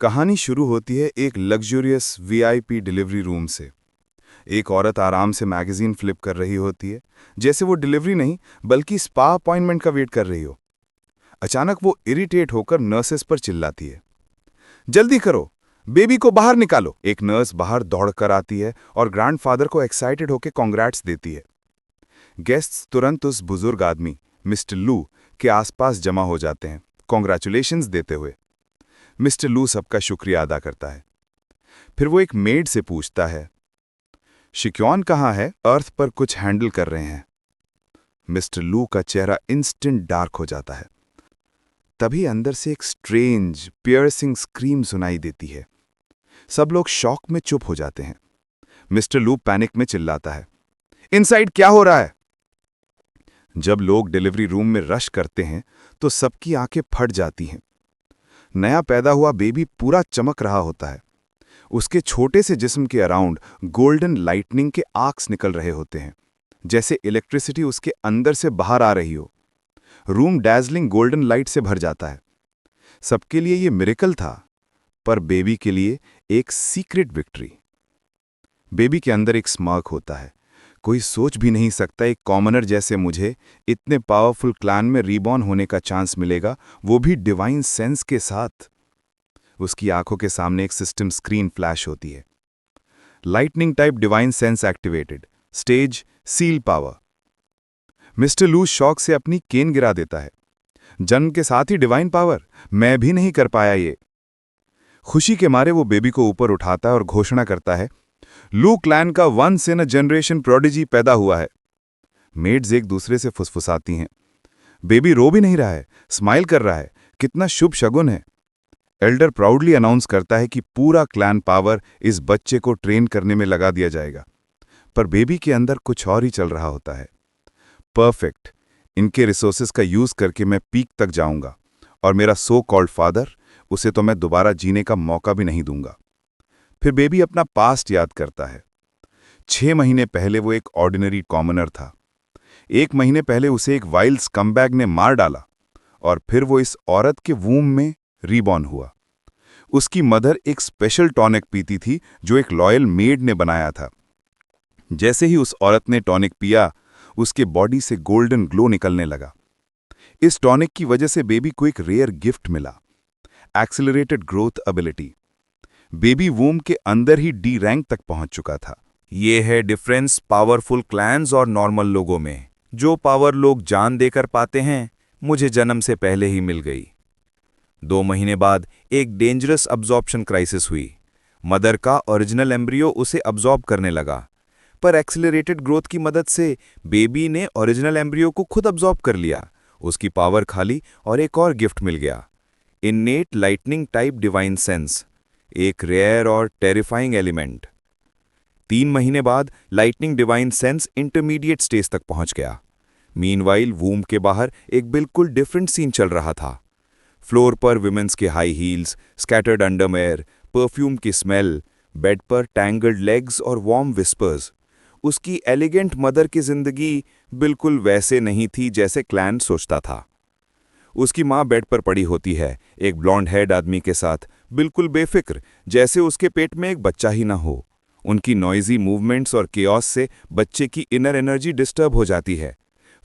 कहानी शुरू होती है एक लग्जूरियस वीआईपी डिलीवरी रूम से। एक औरत आराम से मैगजीन फ्लिप कर रही होती है, जैसे वो डिलीवरी नहीं बल्कि स्पा अपॉइंटमेंट का वेट कर रही हो। अचानक वो इरिटेट होकर नर्सेस पर चिल्लाती है, जल्दी करो, बेबी को बाहर निकालो। एक नर्स बाहर दौड़कर आती है और ग्रैंडफादर को एक्साइटेड होकर कॉन्ग्रेट्स देती है। गेस्ट्स तुरंत उस बुजुर्ग आदमी मिस्टर लू के आसपास जमा हो जाते हैं, कॉन्ग्रेचुलेशंस देते हुए। मिस्टर लू सबका शुक्रिया अदा करता है। फिर वो एक मेड से पूछता है, शिक्योन कहाँ है? अर्थ पर कुछ हैंडल कर रहे हैं। मिस्टर लू का चेहरा इंस्टेंट डार्क हो जाता है। तभी अंदर से एक स्ट्रेंज पियर्सिंग स्क्रीम सुनाई देती है। सब लोग शॉक में चुप हो जाते हैं। मिस्टर लू पैनिक में चिल्लाता है, इनसाइड क्या हो रहा है? जब लोग डिलीवरी रूम में रश करते हैं तो सबकी आंखें फट जाती हैं। नया पैदा हुआ बेबी पूरा चमक रहा होता है। उसके छोटे से जिस्म के अराउंड गोल्डन लाइटनिंग के आर्क्स निकल रहे होते हैं, जैसे इलेक्ट्रिसिटी उसके अंदर से बाहर आ रही हो। रूम डैज़लिंग गोल्डन लाइट से भर जाता है। सबके लिए ये मिरेकल था, पर बेबी के लिए एक सीक्रेट विक्ट्री। बेबी के अंदर एक स्मार्क होता है। कोई सोच भी नहीं सकता एक कॉमनर जैसे मुझे इतने पावरफुल क्लैन में रीबॉर्न होने का चांस मिलेगा, वो भी डिवाइन सेंस के साथ। उसकी आंखों के सामने एक सिस्टम स्क्रीन फ्लैश होती है। Lightning type divine sense activated, stage seal power. Mister लू शॉक से अपनी केन गिरा देता है। जन्म के साथ ही डिवाइन पावर? मैं भी नहीं कर पाया ये। खुशी के मारे वो बेबी को ऊपर उठाता है और घोषणा करता है, लू क्लैन का once in a generation prodigy पैदा हुआ है। मेड्स एक दूसरे से फुसफुसाती हैं। बेबी रो भी नहीं रहा है, स्माइल कर रहा है। कितना शुभ शगुन है। एल्डर प्राउडली अनाउंस करता है कि पूरा क्लैन पावर इस बच्चे को ट्रेन करने में लगा दिया जाएगा। पर बेबी के अंदर कुछ और ही चल रहा होता है। परफेक्ट, इनके रिसोर्सेज का यूज करके मैं पीक तक जाऊंगा और मेरा सो कॉल्ड फादर, उसे तो मैं दोबारा जीने का मौका भी नहीं दूंगा। फिर बेबी अपना पास्ट याद करता है। 6 महीने पहले वो एक ऑर्डिनरी कॉमनर था। 1 महीने पहले उसे एक वाइल्ड स्कम्बैग ने मार डाला और फिर वो इस औरत के वूम में रीबॉर्न हुआ। उसकी मदर एक स्पेशल टॉनिक पीती थी जो एक लॉयल मेड ने बनाया था। जैसे ही उस औरत ने टॉनिक पिया, उसके बॉडी से गोल्डन ग्लो निकलने लगा। इस टॉनिक की वजह से बेबी को एक रेयर गिफ्ट मिला, एक्सेलरेटेड ग्रोथ एबिलिटी। बेबी वूम के अंदर ही डी रैंक तक पहुंच चुका था। ये है डिफरेंस पावरफुल क्लैन्स और नॉर्मल लोगों में। जो पावर लोग जान देकर पाते हैं, मुझे जन्म से पहले ही मिल गई। 2 महीने बाद एक डेंजरस अब्जॉर्प्शन क्राइसिस हुई। मदर का ओरिजिनल एम्ब्रियो उसे अब्जॉर्ब करने लगा, पर एक्सेलरेटेड ग्रोथ की मदद से बेबी ने ओरिजिनल एम्ब्रियो को खुद अब्जॉर्ब कर लिया। उसकी पावर खाली और एक और गिफ्ट मिल गया, innate lightning type divine sense, एक रेयर और टेरिफाइंग एलिमेंट। 3 महीने बाद lightning divine sense intermediate stage तक पहुंच गया। मीनवाइल वूम के बाहर एक बिल्कुल डिफरेंट सीन चल रहा था। फ्लोर पर विमेंस के high heels, scattered underwear, perfume की स्मेल, बेड पर टैंगल्ड लेग्स और वार्म विस्पर्स। उसकी एलिगेंट मदर की जिंदगी बिल्कुल वैसे नहीं थी जैसे क्लैन सोचता था। उसकी माँ बेड पर पड़ी होती है, एक ब्लॉन्ड हेड आदमी के साथ, बिल्कुल बेफिक्र, जैसे उसके पेट में एक बच्चा ही ना हो। उनकी नॉइजी मूवमेंट्स और केओस से बच्चे की इनर एनर्जी डिस्टर्ब हो जाती है।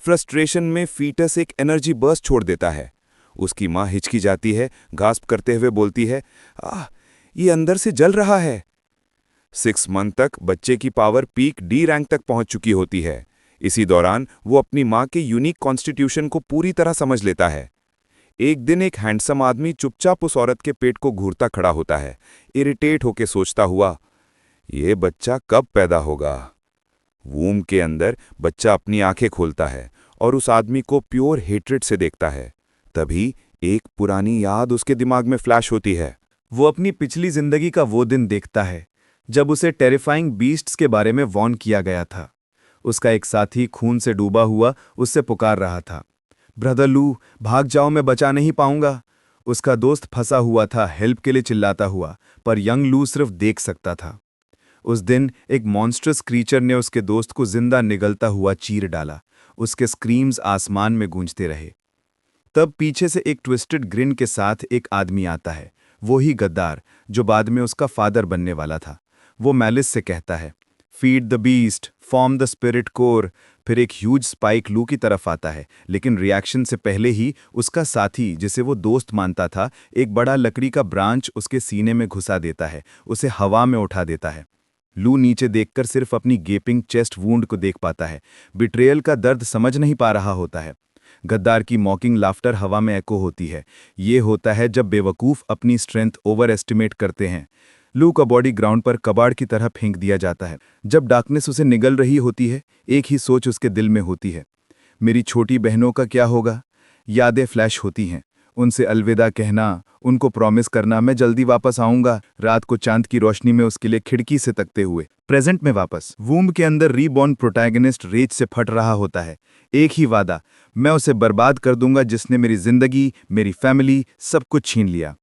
फ्रस्ट्रेशन में फीटस एक एनर्जी बर्स्ट छोड़ देता है। उसकी माँ हिचकी जाती है, गास्प करते हुए बोलती है, ये अंदर से जल रहा है। 6 मंथ तक बच्चे की पावर पीक डी रैंक तक पहुंच चुकी होती है। इसी दौरान वो अपनी माँ के यूनिक कॉन्स्टिट्यूशन को पूरी तरह समझ लेता है। एक दिन एक हैंडसम आदमी चुपचाप उस औरत के पेट को घूरता खड़ा होता है, इरिटेट होके सोचता हुआ, ये बच्चा कब पैदा होगा? वूम के अंदर बच्चा अपनी आंखें खोलता है और उस आदमी को प्योर हेट्रेड से देखता है। तभी एक पुरानी याद उसके दिमाग में फ्लैश होती है। वो अपनी पिछली जिंदगी का वो दिन देखता है जब उसे टेरिफाइंग बीस्ट्स के बारे में वॉर्न किया गया था। उसका एक साथी खून से डूबा हुआ उससे पुकार रहा था, ब्रदर लू, भाग जाओ, मैं बचा नहीं पाऊंगा। उसका दोस्त फंसा हुआ था, हेल्प के लिए चिल्लाता हुआ, पर यंग लू सिर्फ देख सकता था। उस दिन एक मॉन्स्ट्रस क्रीचर ने उसके दोस्त को जिंदा निगलता हुआ चीर डाला। उसके स्क्रीम्स आसमान में गूंजते रहे। तब पीछे से एक ट्विस्टेड ग्रिन के साथ एक आदमी आता है। वो ही गद्दार जो बाद में उसका फादर बनने वाला था। वो मैलिस से कहता है, feed the beast, form the spirit core. फिर एक ह्यूज स्पाइक लू की तरफ आता है, लेकिन रिएक्शन से पहले ही उसका साथी, जिसे वो दोस्त मानता था, एक बड़ा लकड़ी का ब्रांच उसके सीने में घुसा देता है, उसे हवा में उठा देता है। लू नीचे देखकर सिर्फ अपनी गेपिंग चेस्ट वूंड को देख पाता है, बिट्रेयल का दर्द समझ नहीं पा रहा होता है। गद्दार की मॉकिंग लाफ्टर हवा में एको होती है। ये होता है जब बेवकूफ़ अपनी स्ट्रेंथ ओवर एस्टिमेट करते हैं। लू का बॉडी ग्राउंड पर कबाड़ की तरह फेंक दिया जाता है। जब डार्कनेस उसे निगल रही होती है, एक ही सोच उसके दिल में होती है, मेरी छोटी बहनों का क्या होगा। यादें फ्लैश होती हैं, उनसे अलविदा कहना, उनको प्रॉमिस करना मैं जल्दी वापस आऊंगा, रात को चांद की रोशनी में उसके लिए खिड़की से तकते हुए। प्रेजेंट में वापस वूम्ब के अंदर रीबॉर्न प्रोटैगनिस्ट रेज से फट रहा होता है। एक ही वादा, मैं उसे बर्बाद कर दूंगा जिसने मेरी जिंदगी, मेरी फैमिली, सब कुछ छीन लिया।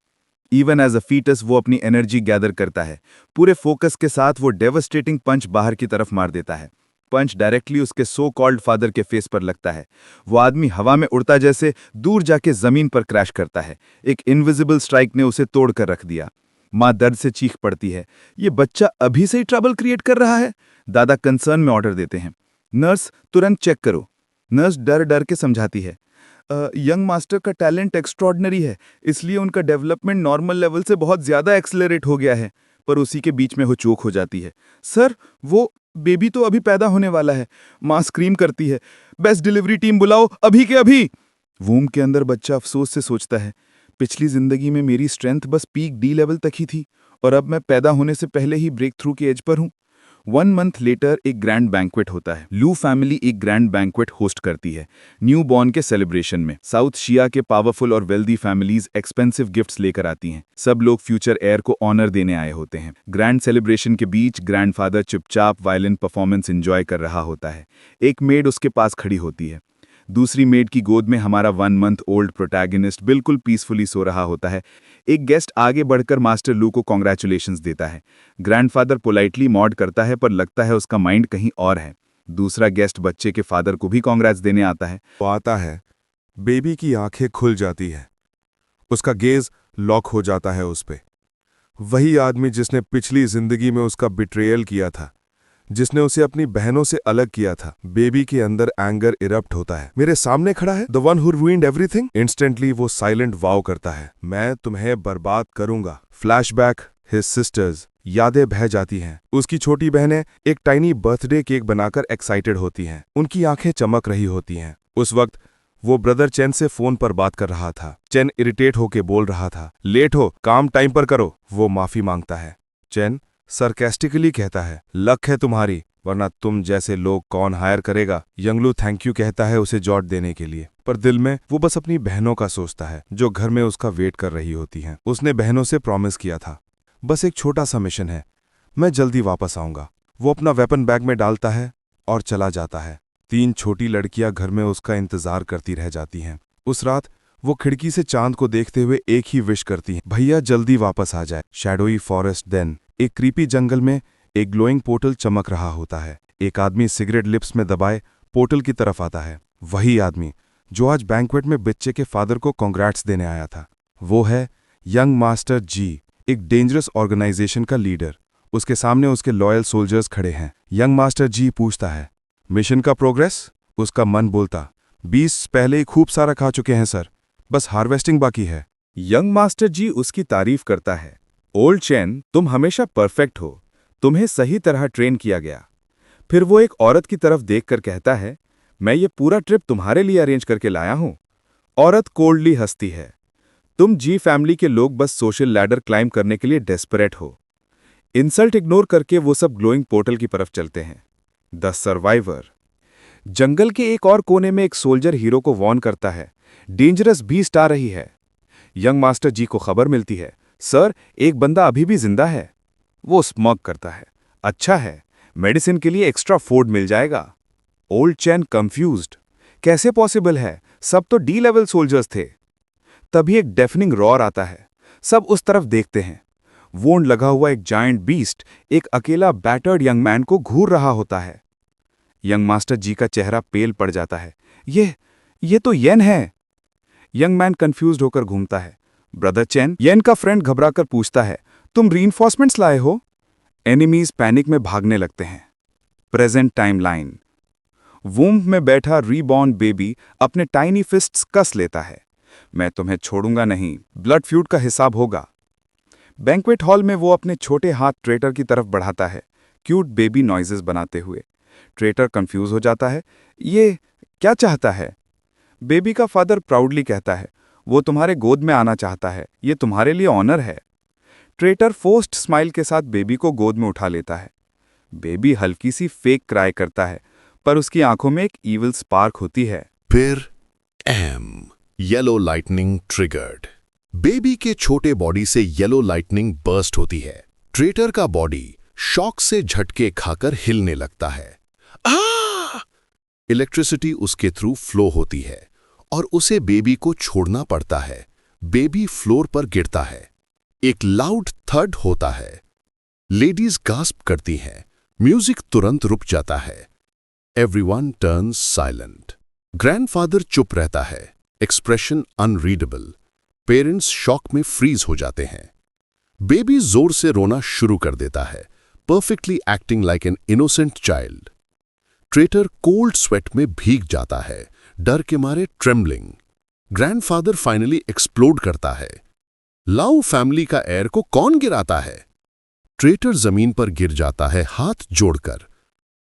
इवन एज अ फीटस वो अपनी एनर्जी गैदर करता है। पूरे फोकस के साथ वो डेवस्टेटिंग पंच बाहर की तरफ मार देता है। पंच डायरेक्टली उसके सो कॉल्ड फादर के फेस पर लगता है। वो आदमी हवा में उड़ता जैसे दूर जाके जमीन पर क्रैश करता है। एक इनविजिबल स्ट्राइक ने उसे तोड़ कर रख दिया। माँ दर्द से चीख पड़ती है, ये बच्चा अभी से ही ट्रबल क्रिएट कर रहा है। दादा कंसर्न में ऑर्डर देते हैं, नर्स तुरंत चेक करो। नर्स डर डर के समझाती है, यंग मास्टर का टैलेंट एक्स्ट्रॉर्डनरी है, इसलिए उनका डेवलपमेंट नॉर्मल लेवल से बहुत ज़्यादा एक्सेलरेट हो गया है। पर उसी के बीच में वो चोक हो जाती है। सर, वो बेबी तो अभी पैदा होने वाला है। माँ स्क्रीम करती है, बेस्ट डिलीवरी टीम बुलाओ अभी के अभी। वूम के अंदर बच्चा अफसोस से सोचता है, पिछली जिंदगी में मेरी स्ट्रेंथ बस पीक डी लेवल तक ही थी और अब मैं पैदा होने से पहले ही ब्रेक थ्रू के एज पर हूँ। 1 मंथ लेटर एक ग्रैंड बैंक्वेट होता है। लू फैमिली एक ग्रैंड बैंक्वेट होस्ट करती है न्यू बॉर्न के सेलिब्रेशन में। साउथ शिया के पावरफुल और वेल्दी फैमिलीज एक्सपेंसिव गिफ्ट्स लेकर आती हैं। सब लोग फ्यूचर एयर को ऑनर देने आए होते हैं। ग्रैंड सेलिब्रेशन के बीच ग्रैंडफादर चुपचाप वायलिन परफॉर्मेंस एंजॉय कर रहा होता है। एक मेड उसके पास खड़ी होती है। दूसरी मेड की गोद में हमारा 1 मंथ ओल्ड प्रोटैगनिस्ट बिल्कुल पीसफुली सो रहा होता है। एक गेस्ट आगे बढ़कर मास्टर लू को कॉन्ग्रेचुलेशंस देता है। ग्रैंडफादर पोलाइटली मॉड करता है, पर लगता है उसका माइंड कहीं और है। दूसरा गेस्ट बच्चे के फादर को भी कॉन्ग्रेट्स देने आता है। वो आता है, बेबी की आंखें खुल जाती है, उसका गेज लॉक हो जाता है उस पे। वही आदमी जिसने पिछली जिंदगी में उसका बिट्रेयल किया था, जिसने उसे अपनी बहनों से अलग किया था। बेबी के अंदर एंगर इरप्ट होता है। मेरे सामने खड़ा है, the one who ruined everything. Instantly वो साइलेंट वाव करता है, मैं तुम्हें बर्बाद करूंगा। फ्लैशबैक, हिज सिस्टर्स, यादें बह जाती हैं। उसकी छोटी बहनें एक टाइनी बर्थडे केक बनाकर एक्साइटेड होती हैं। उनकी आंखें चमक रही होती हैं। उस वक्त वो ब्रदर चेन से फोन पर बात कर रहा था। चेन इरिटेट होके बोल रहा था, लेट हो, काम टाइम पर करो। वो माफी मांगता है। चेन सरकास्टिकली कहता है, लक है तुम्हारी, वरना तुम जैसे लोग कौन हायर करेगा। यंगलू थैंक यू कहता है उसे जॉट देने के लिए, पर दिल में वो बस अपनी बहनों का सोचता है जो घर में उसका वेट कर रही होती हैं। उसने बहनों से प्रॉमिस किया था, बस एक छोटा सा मिशन है, मैं जल्दी वापस आऊंगा। वो अपना वेपन बैग में डालता है और चला जाता है। 3 छोटी लड़कियां घर में उसका इंतजार करती रह जाती हैं। उस रात वो खिड़की से चांद को देखते हुए एक ही विश करती हैं, भैया जल्दी वापस आ जाए। शैडोई फॉरेस्ट, देन एक क्रीपी जंगल में एक ग्लोइंग पोर्टल चमक रहा होता है। एक आदमी सिगरेट लिप्स में दबाए पोर्टल की तरफ आता है। वही आदमी जो आज बैंक्वेट में बच्चे के फादर को कॉन्ग्रेट्स देने आया था। वो है यंग मास्टर जी, एक डेंजरस ऑर्गेनाइजेशन का लीडर। उसके सामने उसके लॉयल सोल्जर्स खड़े हैं। यंग मास्टर जी पूछता है, मिशन का प्रोग्रेस? उसका मन बोलता, 20 पहले ही खूब सारा खा चुके हैं सर, बस हार्वेस्टिंग बाकी है। यंग मास्टर जी उसकी तारीफ करता है, ओल्ड चैन, तुम हमेशा परफेक्ट हो, तुम्हें सही तरह ट्रेन किया गया। फिर वो एक औरत की तरफ देखकर कहता है, मैं ये पूरा ट्रिप तुम्हारे लिए अरेंज करके लाया हूं। औरत कोल्डली हंसती है, तुम जी फैमिली के लोग बस सोशल लैडर क्लाइम करने के लिए डेस्परेट हो। इंसल्ट इग्नोर करके वो सब ग्लोइंग पोर्टल की तरफ चलते हैं। The survivor. जंगल के एक और कोने में एक सोल्जर हीरो को वॉर्न करता है, डेंजरस बीस्ट आ रही है। यंग मास्टर जी को खबर मिलती है, सर एक बंदा अभी भी जिंदा है। वो स्मग करता है, अच्छा है, मेडिसिन के लिए एक्स्ट्रा फूड मिल जाएगा। ओल्ड चैन कंफ्यूज्ड, कैसे पॉसिबल है, सब तो डी लेवल सोल्जर्स थे। तभी एक डेफनिंग रॉर आता है। सब उस तरफ देखते हैं। वोंड लगा हुआ एक जायंट बीस्ट एक अकेला बैटर्ड यंग मैन को घूर रहा होता है। यंग मास्टर जी का चेहरा पेल पड़ जाता है। ये तो येन है। यंग मैन कंफ्यूज्ड होकर घूमता है। ब्रदर चेन, येन का फ्रेंड घबराकर पूछता है, तुम रीइंफोर्समेंट्स लाए हो? एनिमीज पैनिक में भागने लगते हैं। Present timeline. वूम्ब में बैठा रीबॉर्न बेबी अपने टाइनी फिस्ट्स कस लेता है। मैं तुम्हें छोड़ूंगा नहीं, ब्लड फ्यूड का हिसाब होगा। बैंक्वेट हॉल में वो अपने छोटे हाथ ट्रेटर की तरफ बढ़ाता है, क्यूट बेबी नॉइजेस बनाते हुए। ट्रेटर कंफ्यूज हो जाता है, ये क्या चाहता है? बेबी का फादर प्राउडली कहता है, वो तुम्हारे गोद में आना चाहता है, ये तुम्हारे लिए ऑनर है। ट्रेटर फोर्स्ड स्माइल के साथ बेबी को गोद में उठा लेता है। बेबी हल्की सी फेक क्राई करता है, पर उसकी आंखों में एक ईविल स्पार्क होती है। फिर एम येलो लाइटनिंग ट्रिगर्ड। बेबी के छोटे बॉडी से येलो लाइटनिंग बर्स्ट होती है। ट्रेटर का बॉडी शॉक से झटके खाकर हिलने लगता है। इलेक्ट्रिसिटी उसके थ्रू फ्लो होती है और उसे बेबी को छोड़ना पड़ता है। बेबी फ्लोर पर गिरता है। एक लाउड थर्ड होता है। लेडीज गास्प करती हैं। म्यूजिक तुरंत रुक जाता है। Everyone turns silent. ग्रैंडफादर चुप रहता है, एक्सप्रेशन अनरीडेबल। पेरेंट्स शॉक में फ्रीज हो जाते हैं। बेबी जोर से रोना शुरू कर देता है, perfectly acting like an innocent child. Traitor cold sweat में भीग जाता है, डर के मारे ट्रेम्बलिंग। ग्रैंडफादर फाइनली एक्सप्लोड करता है। लाओ फैमिली का एयर को कौन गिराता है? ट्रेटर जमीन पर गिर जाता है, हाथ जोड़कर।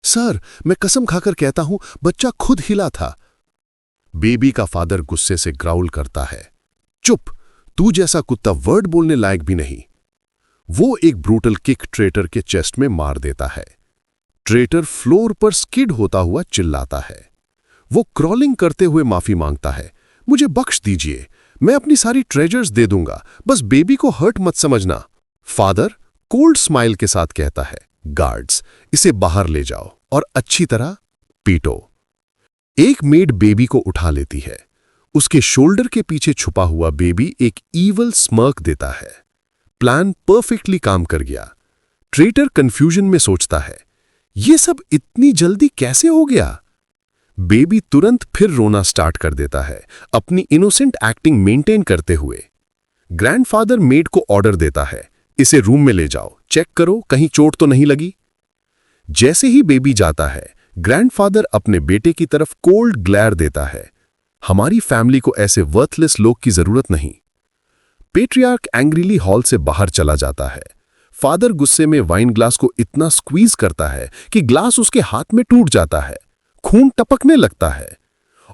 सर, मैं कसम खाकर कहता हूं, बच्चा खुद हिला था। बेबी का फादर गुस्से से ग्राउल करता है, चुप, तू जैसा कुत्ता वर्ड बोलने लायक भी नहीं। वो एक ब्रूटल किक ट्रेटर के चेस्ट में मार देता है। ट्रेटर फ्लोर पर स्किड होता हुआ चिल्लाता है। वो क्रॉलिंग करते हुए माफी मांगता है, मुझे बख्श दीजिए, मैं अपनी सारी ट्रेजर्स दे दूंगा, बस बेबी को हर्ट मत समझना। फादर कोल्ड स्माइल के साथ कहता है, गार्ड्स, इसे बाहर ले जाओ और अच्छी तरह पीटो। एक मेड बेबी को उठा लेती है। उसके शोल्डर के पीछे छुपा हुआ बेबी एक ईवल स्मर्क देता है। प्लान परफेक्टली काम कर गया। ट्रेटर कंफ्यूजन में सोचता है, ये सब इतनी जल्दी कैसे हो गया? बेबी तुरंत फिर रोना स्टार्ट कर देता है, अपनी इनोसेंट एक्टिंग मेंटेन करते हुए। ग्रैंडफादर मेड को ऑर्डर देता है, इसे रूम में ले जाओ, चेक करो कहीं चोट तो नहीं लगी। जैसे ही बेबी जाता है, ग्रैंडफादर अपने बेटे की तरफ कोल्ड ग्लेयर देता है। हमारी फैमिली को ऐसे वर्थलेस लोग की जरूरत नहीं। पेट्रियार्क एंग्रीली हॉल से बाहर चला जाता है। फादर गुस्से में वाइन ग्लास को इतना स्क्वीज करता है कि ग्लास उसके हाथ में टूट जाता है। खून टपकने लगता है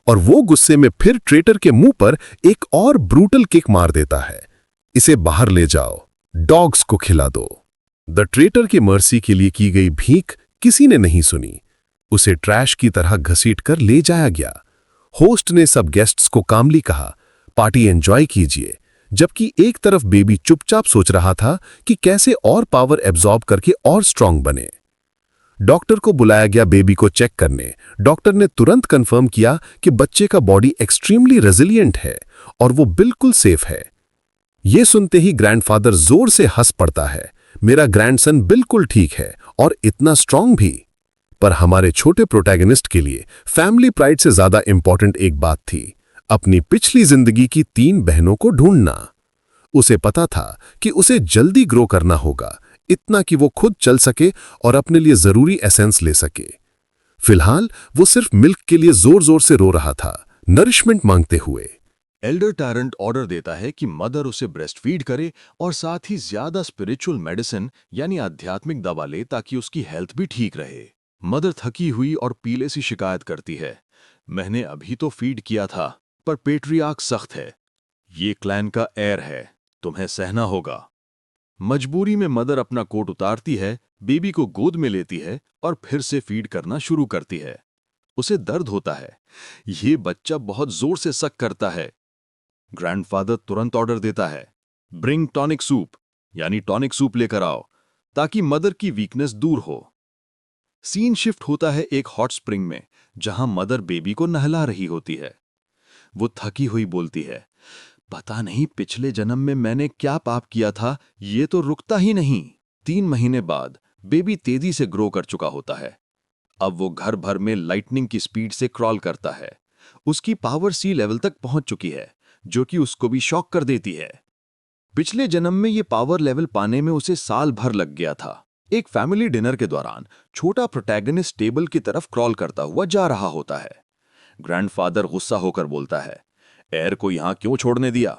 और वो गुस्से में फिर ट्रेटर के मुंह पर एक और ब्रूटल किक मार देता है। इसे बाहर ले जाओ, डॉग्स को खिला दो। द ट्रेटर की मर्सी के लिए की गई भीख किसी ने नहीं सुनी। उसे ट्रैश की तरह घसीटकर ले जाया गया। होस्ट ने सब गेस्ट्स को कामली कहा, पार्टी एंजॉय कीजिए, जबकि एक तरफ बेबी चुपचाप सोच रहा था कि कैसे और पावर एब्जॉर्ब करके और स्ट्रांग बने। डॉक्टर को बुलाया गया बेबी को चेक करने। डॉक्टर ने तुरंत कंफर्म किया कि बच्चे का बॉडी एक्सट्रीमली रेजिलिएंट है और वो बिल्कुल सेफ है। ये सुनते ही ग्रैंडफादर जोर से हंस पड़ता है, मेरा ग्रैंडसन बिल्कुल ठीक है और इतना स्ट्रांग भी। पर हमारे छोटे प्रोटैगनिस्ट के लिए फैमिली प्राइड से ज्यादा इंपॉर्टेंट एक बात थी, अपनी पिछली जिंदगी की 3 बहनों को ढूंढना। उसे पता था कि उसे जल्दी ग्रो करना होगा, इतना कि वो खुद चल सके और अपने लिए जरूरी एसेंस ले सके। फिलहाल वो सिर्फ मिल्क के लिए जोर जोर से रो रहा था, नरिशमेंट मांगते हुए। एल्डर टायरेंट ऑर्डर देता है कि मदर उसे ब्रेस्ट फीड करे और साथ ही ज्यादा स्पिरिचुअल मेडिसिन यानी आध्यात्मिक दवा ले ताकि उसकी हेल्थ भी ठीक रहे। मदर थकी हुई और पीले सी शिकायत करती है, मैंने अभी तो फीड किया था, पर पेट्रियार्क सख्त है, ये क्लैन का एयर है, तुम्हें सहना होगा। मजबूरी में मदर अपना कोट उतारती है, बेबी को गोद में लेती है और फिर से फीड करना शुरू करती है। उसे दर्द होता है, ये बच्चा बहुत जोर से सक करता है। ग्रैंडफादर तुरंत ऑर्डर देता है, ब्रिंग टॉनिक सूप, यानी टॉनिक सूप लेकर आओ ताकि मदर की वीकनेस दूर हो। सीन शिफ्ट होता है एक हॉट स्प्रिंग में, जहां मदर बेबी को नहला रही होती है। वो थकी हुई बोलती है, पता नहीं पिछले जन्म में मैंने क्या पाप किया था, ये तो रुकता ही नहीं। 3 महीने बाद बेबी तेजी से ग्रो कर चुका होता है। अब वो घर भर में लाइटनिंग की स्पीड से क्रॉल करता है। उसकी पावर सी लेवल तक पहुंच चुकी है, जो कि उसको भी शॉक कर देती है। पिछले जन्म में ये पावर लेवल पाने में उसे साल भर लग गया था। एक फैमिली डिनर के दौरान छोटा प्रोटैगनिस्ट टेबल की तरफ क्रॉल करता हुआ जा रहा होता है। ग्रैंडफादर गुस्सा होकर बोलता है, एयर को यहां क्यों छोड़ने दिया?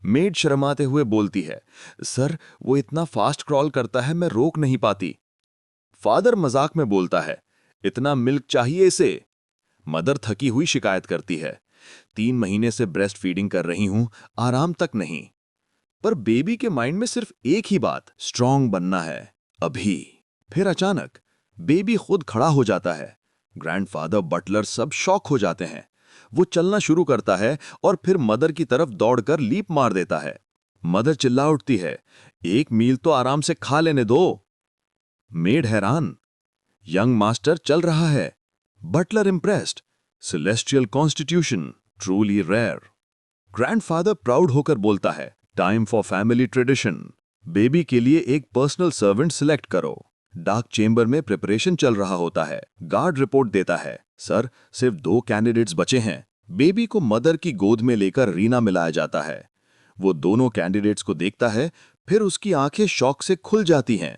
मेड शर्माते हुए बोलती है, सर वो इतना फास्ट क्रॉल करता है, मैं रोक नहीं पाती। फादर मजाक में बोलता है, इतना मिल्क चाहिए इसे? मदर थकी हुई शिकायत करती है, 3 महीने से ब्रेस्ट फीडिंग कर रही हूं, आराम तक नहीं। पर बेबी के माइंड में सिर्फ एक ही बात, स्ट्रांग बनना है अभी। फिर अचानक बेबी खुद खड़ा हो जाता है। ग्रैंडफादर, बटलर सब शॉक हो जाते हैं। वो चलना शुरू करता है और फिर मदर की तरफ दौड़कर लीप मार देता है। मदर चिल्ला उठती है, एक मील तो आराम से खा लेने दो। मेड हैरान, यंग मास्टर चल रहा है। Butler impressed, celestial constitution, truly rare. Grandfather proud होकर बोलता है, time for family tradition. Baby के लिए एक पर्सनल सर्वेंट सिलेक्ट करो। डार्क चेंबर में प्रिपरेशन चल रहा होता है। गार्ड रिपोर्ट देता है, सर सिर्फ 2 कैंडिडेट्स बचे हैं। बेबी को मदर की गोद में लेकर रीना मिलाया जाता है। वो दोनों कैंडिडेट्स को देखता है, फिर उसकी आंखें शॉक से खुल जाती हैं।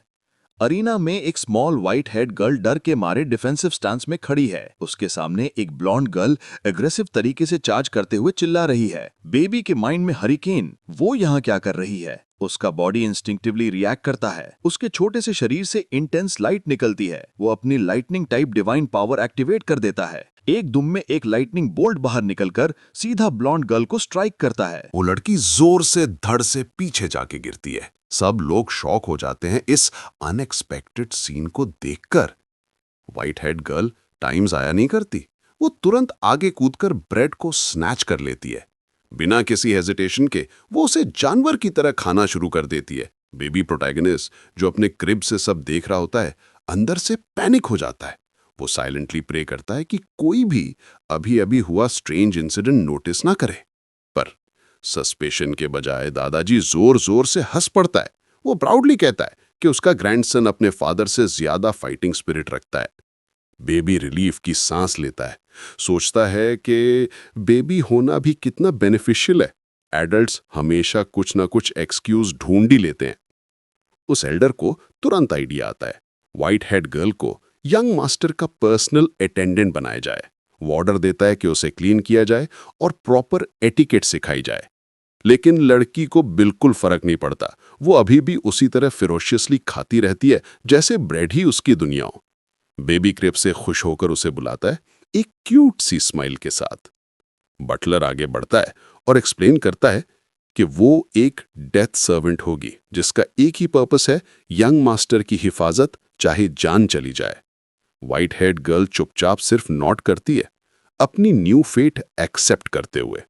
अरीना में एक स्मॉल व्हाइट हेड गर्ल डर के मारे डिफेंसिव स्टांस में खड़ी है। उसके सामने एक ब्लॉन्ड गर्ल एग्रेसिव तरीके से चार्ज करते हुए चिल्ला रही है। बेबी के माइंड में हरिकेन, वो यहाँ क्या कर रही है? उसका बॉडी इंस्टिंक्टिवली रिएक्ट करता है। उसके छोटे से शरीर से इंटेंस लाइट निकलती है। वो अपनी lightning type divine power activate कर देता है। एक दुम में एक लाइटनिंग बोल्ट बाहर निकलकर सीधा ब्लॉन्ड गर्ल को स्ट्राइक करता है। वो लड़की जोर से धड़ से पीछे जाके गिरती है। सब लोग शॉक हो जाते हैं इस अनएक्सपेक्टेड सीन को देखकर। व्हाइट हेड गर्ल टाइम जाया नहीं करती। वो तुरंत आगे कूदकर ब्रेड को स्नैच कर लेती है। बिना किसी हेजिटेशन के वो उसे जानवर की तरह खाना शुरू कर देती है। बेबी प्रोटैगनिस्ट, जो अपने क्रिब से सब देख रहा होता है, अंदर से पैनिक हो जाता है। वो साइलेंटली प्रे करता है कि कोई भी अभी अभी हुआ स्ट्रेंज इंसिडेंट नोटिस ना करे। पर सस्पेशन के बजाय दादाजी जोर जोर से हंस पड़ता है। वो प्राउडली कहता है कि उसका ग्रैंडसन अपने फादर से ज्यादा फाइटिंग स्पिरिट रखता है। बेबी रिलीफ की सांस लेता है, सोचता है कि बेबी होना भी कितना बेनिफिशियल है। एडल्ट्स हमेशा कुछ ना कुछ एक्सक्यूज ढूंढ ही लेते हैं। उस एल्डर को तुरंत आइडिया आता है, व्हाइट हेड गर्ल को यंग मास्टर का पर्सनल अटेंडेंट बनाया जाए। वो ऑर्डर देता है कि उसे क्लीन किया जाए और प्रॉपर एटिकेट सिखाई जाए। लेकिन लड़की को बिल्कुल फर्क नहीं पड़ता। वो अभी भी उसी तरह फिरोशियसली खाती रहती है जैसे ब्रेड ही उसकी दुनिया हो। बेबी क्रिब से खुश होकर उसे बुलाता है, एक क्यूट सी स्माइल के साथ। बटलर आगे बढ़ता है और एक्सप्लेन करता है कि वो एक डेथ सर्वेंट होगी जिसका एक ही पर्पस है, यंग मास्टर की हिफाजत, चाहे जान चली जाए। व्हाइट हेड गर्ल चुपचाप सिर्फ नॉट करती है, अपनी न्यू फेट एक्सेप्ट करते हुए।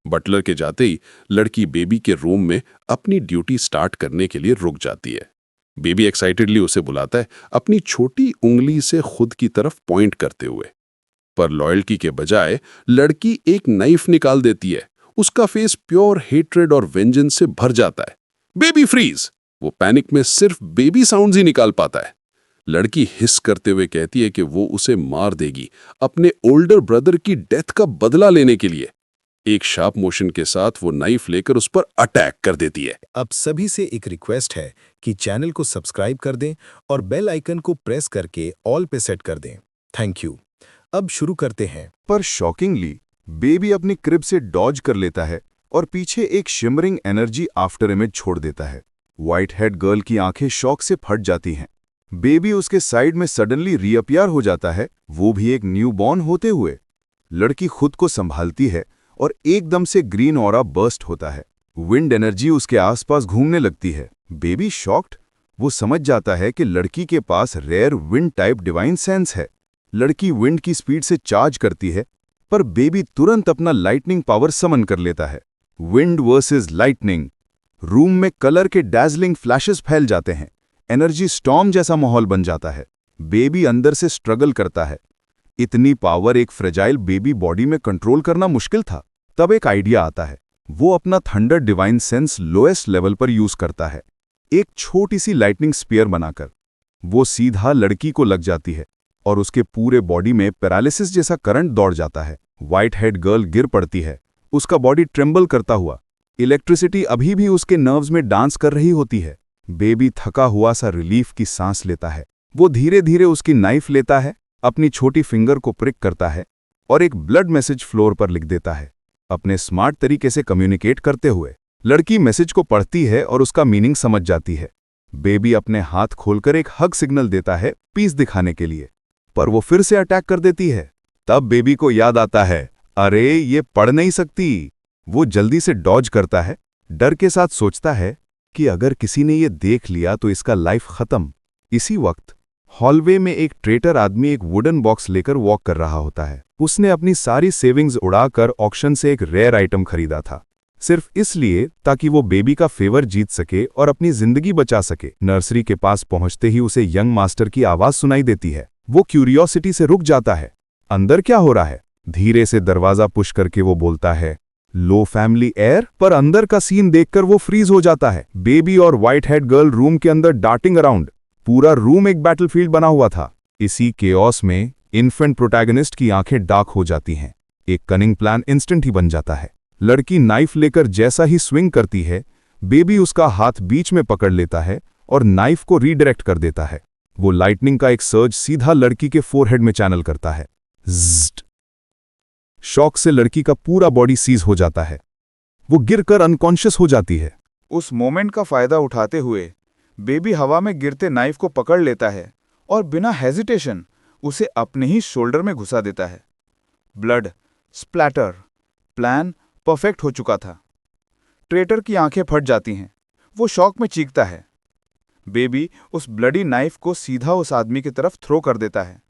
बटलर के जाते ही लड़की बेबी के रूम में अपनी ड्यूटी स्टार्ट करने के लिए रुक जाती है। बेबी एक्साइटेडली उसे बुलाता है, अपनी छोटी उंगली से खुद की तरफ पॉइंट करते हुए। पर लॉयल्टी के बजाय लड़की एक नाइफ निकाल देती है। उसका फेस प्योर हेट्रेड और वेंजेंस से भर जाता है। Baby freeze! वो पैनिक में सिर्फ बेबी साउंड्स ही निकाल पाता है। लड़की हिस करते हुए कहती है कि वो उसे मार देगी, अपने ओल्डर ब्रदर की डेथ का बदला लेने के लिए। एक शार्प मोशन के साथ वो नाइफ लेकर उस पर अटैक कर देती है। अब सभी से एक रिक्वेस्ट है कि चैनल को सब्सक्राइब कर दें और बेल आइकन को प्रेस करके ऑल पे सेट कर दें। Thank you. अब शुरू करते हैं। पर शॉकिंगली बेबी अपनी क्रिब से डॉज कर लेता है और पीछे एक शिमरिंग एनर्जी आफ्टर इमेज छोड़ देता है। व्हाइट हेड गर्ल की आंखें शॉक से फट जाती हैं। बेबी उसके साइड में सडनली रीअपियर हो जाता है, वो भी एक न्यूबॉर्न होते हुए। लड़की खुद को संभालती है और एकदम से ग्रीन ऑरा बर्स्ट होता है। विंड एनर्जी उसके आसपास घूमने लगती है। बेबी शॉक्ड, वो समझ जाता है कि लड़की के पास rare wind type divine sense है। लड़की विंड की स्पीड से चार्ज करती है, पर बेबी तुरंत अपना लाइटनिंग पावर समन कर लेता है। Wind versus lightning. रूम में कलर के डैजलिंग फ्लैशेस फैल जाते हैं। एनर्जी स्टॉर्म जैसा माहौल बन जाता है। बेबी अंदर से स्ट्रगल करता है। इतनी पावर एक फ्रेजाइल बेबी बॉडी में कंट्रोल करना मुश्किल था। तब एक आइडिया आता है। वो अपना thunder divine sense lowest level पर यूज करता है, एक छोटी सी लाइटनिंग स्पीयर बनाकर। वो सीधा लड़की को लग जाती है और उसके पूरे बॉडी में पैरालिसिस जैसा करंट दौड़ जाता है। व्हाइट हेड गर्ल गिर पड़ती है, उसका बॉडी ट्रेम्बल करता हुआ। इलेक्ट्रिसिटी अभी भी उसके नर्व्स में डांस कर रही होती है। बेबी थका हुआ सा रिलीफ की सांस लेता है। वो धीरे धीरे उसकी नाइफ लेता है, अपनी छोटी फिंगर को प्रिक करता है और एक ब्लड मैसेज फ्लोर पर लिख देता है, अपने स्मार्ट तरीके से कम्युनिकेट करते हुए। लड़की मैसेज को पढ़ती है और उसका मीनिंग समझ जाती है। बेबी अपने हाथ खोलकर एक हग सिग्नल देता है पीस दिखाने के लिए, पर वो फिर से अटैक कर देती है। तब बेबी को याद आता है, अरे ये पढ़ नहीं सकती। वो जल्दी से डॉज करता है, डर के साथ सोचता है कि अगर किसी ने ये देख लिया तो इसका लाइफ खत्म। इसी वक्त हॉलवे में एक ट्रेटर आदमी एक वुडन बॉक्स लेकर वॉक कर रहा होता है। उसने अपनी सारी सेविंग्स उड़ाकर ऑक्शन से एक रेयर आइटम खरीदा था, सिर्फ इसलिए ताकि वो बेबी का फेवर जीत सके और अपनी जिंदगी बचा सके। नर्सरी के पास पहुंचते ही उसे यंग मास्टर की आवाज सुनाई देती है। वो क्यूरियोसिटी से रुक जाता है, अंदर क्या हो रहा है। धीरे से दरवाजा पुश करके वो बोलता है, लो फैमिली एयर। पर अंदर का सीन देखकर वो फ्रीज हो जाता है। बेबी और व्हाइट हेड गर्ल रूम के अंदर डार्टिंग अराउंड। पूरा रूम एक बैटलफील्ड बना हुआ था। इसी केओस में इन्फेंट प्रोटैगनिस्ट की आंखें डार्क हो जाती हैं। एक कनिंग प्लान इंस्टेंट ही बन जाता है। लड़की नाइफ लेकर जैसा ही स्विंग करती है, बेबी उसका हाथ बीच में पकड़ लेता है और नाइफ को रीडायरेक्ट कर देता है। वो लाइटनिंग का एक सर्ज सीधा लड़की के फोरहेड में चैनल करता है। ज़्ट। शॉक से लड़की का पूरा बॉडी सीज हो जाता है। वो गिरकर अनकॉन्शियस हो जाती है। उस मोमेंट का फायदा उठाते हुए बेबी हवा में गिरते नाइफ को पकड़ लेता है और बिना हेजिटेशन उसे अपने ही शोल्डर में घुसा देता है। Blood splatter. प्लान परफेक्ट हो चुका था। ट्रेटर की आंखें फट जाती हैं। वो शॉक में चीखता है। बेबी उस ब्लडी नाइफ को सीधा उस आदमी की तरफ थ्रो कर देता है।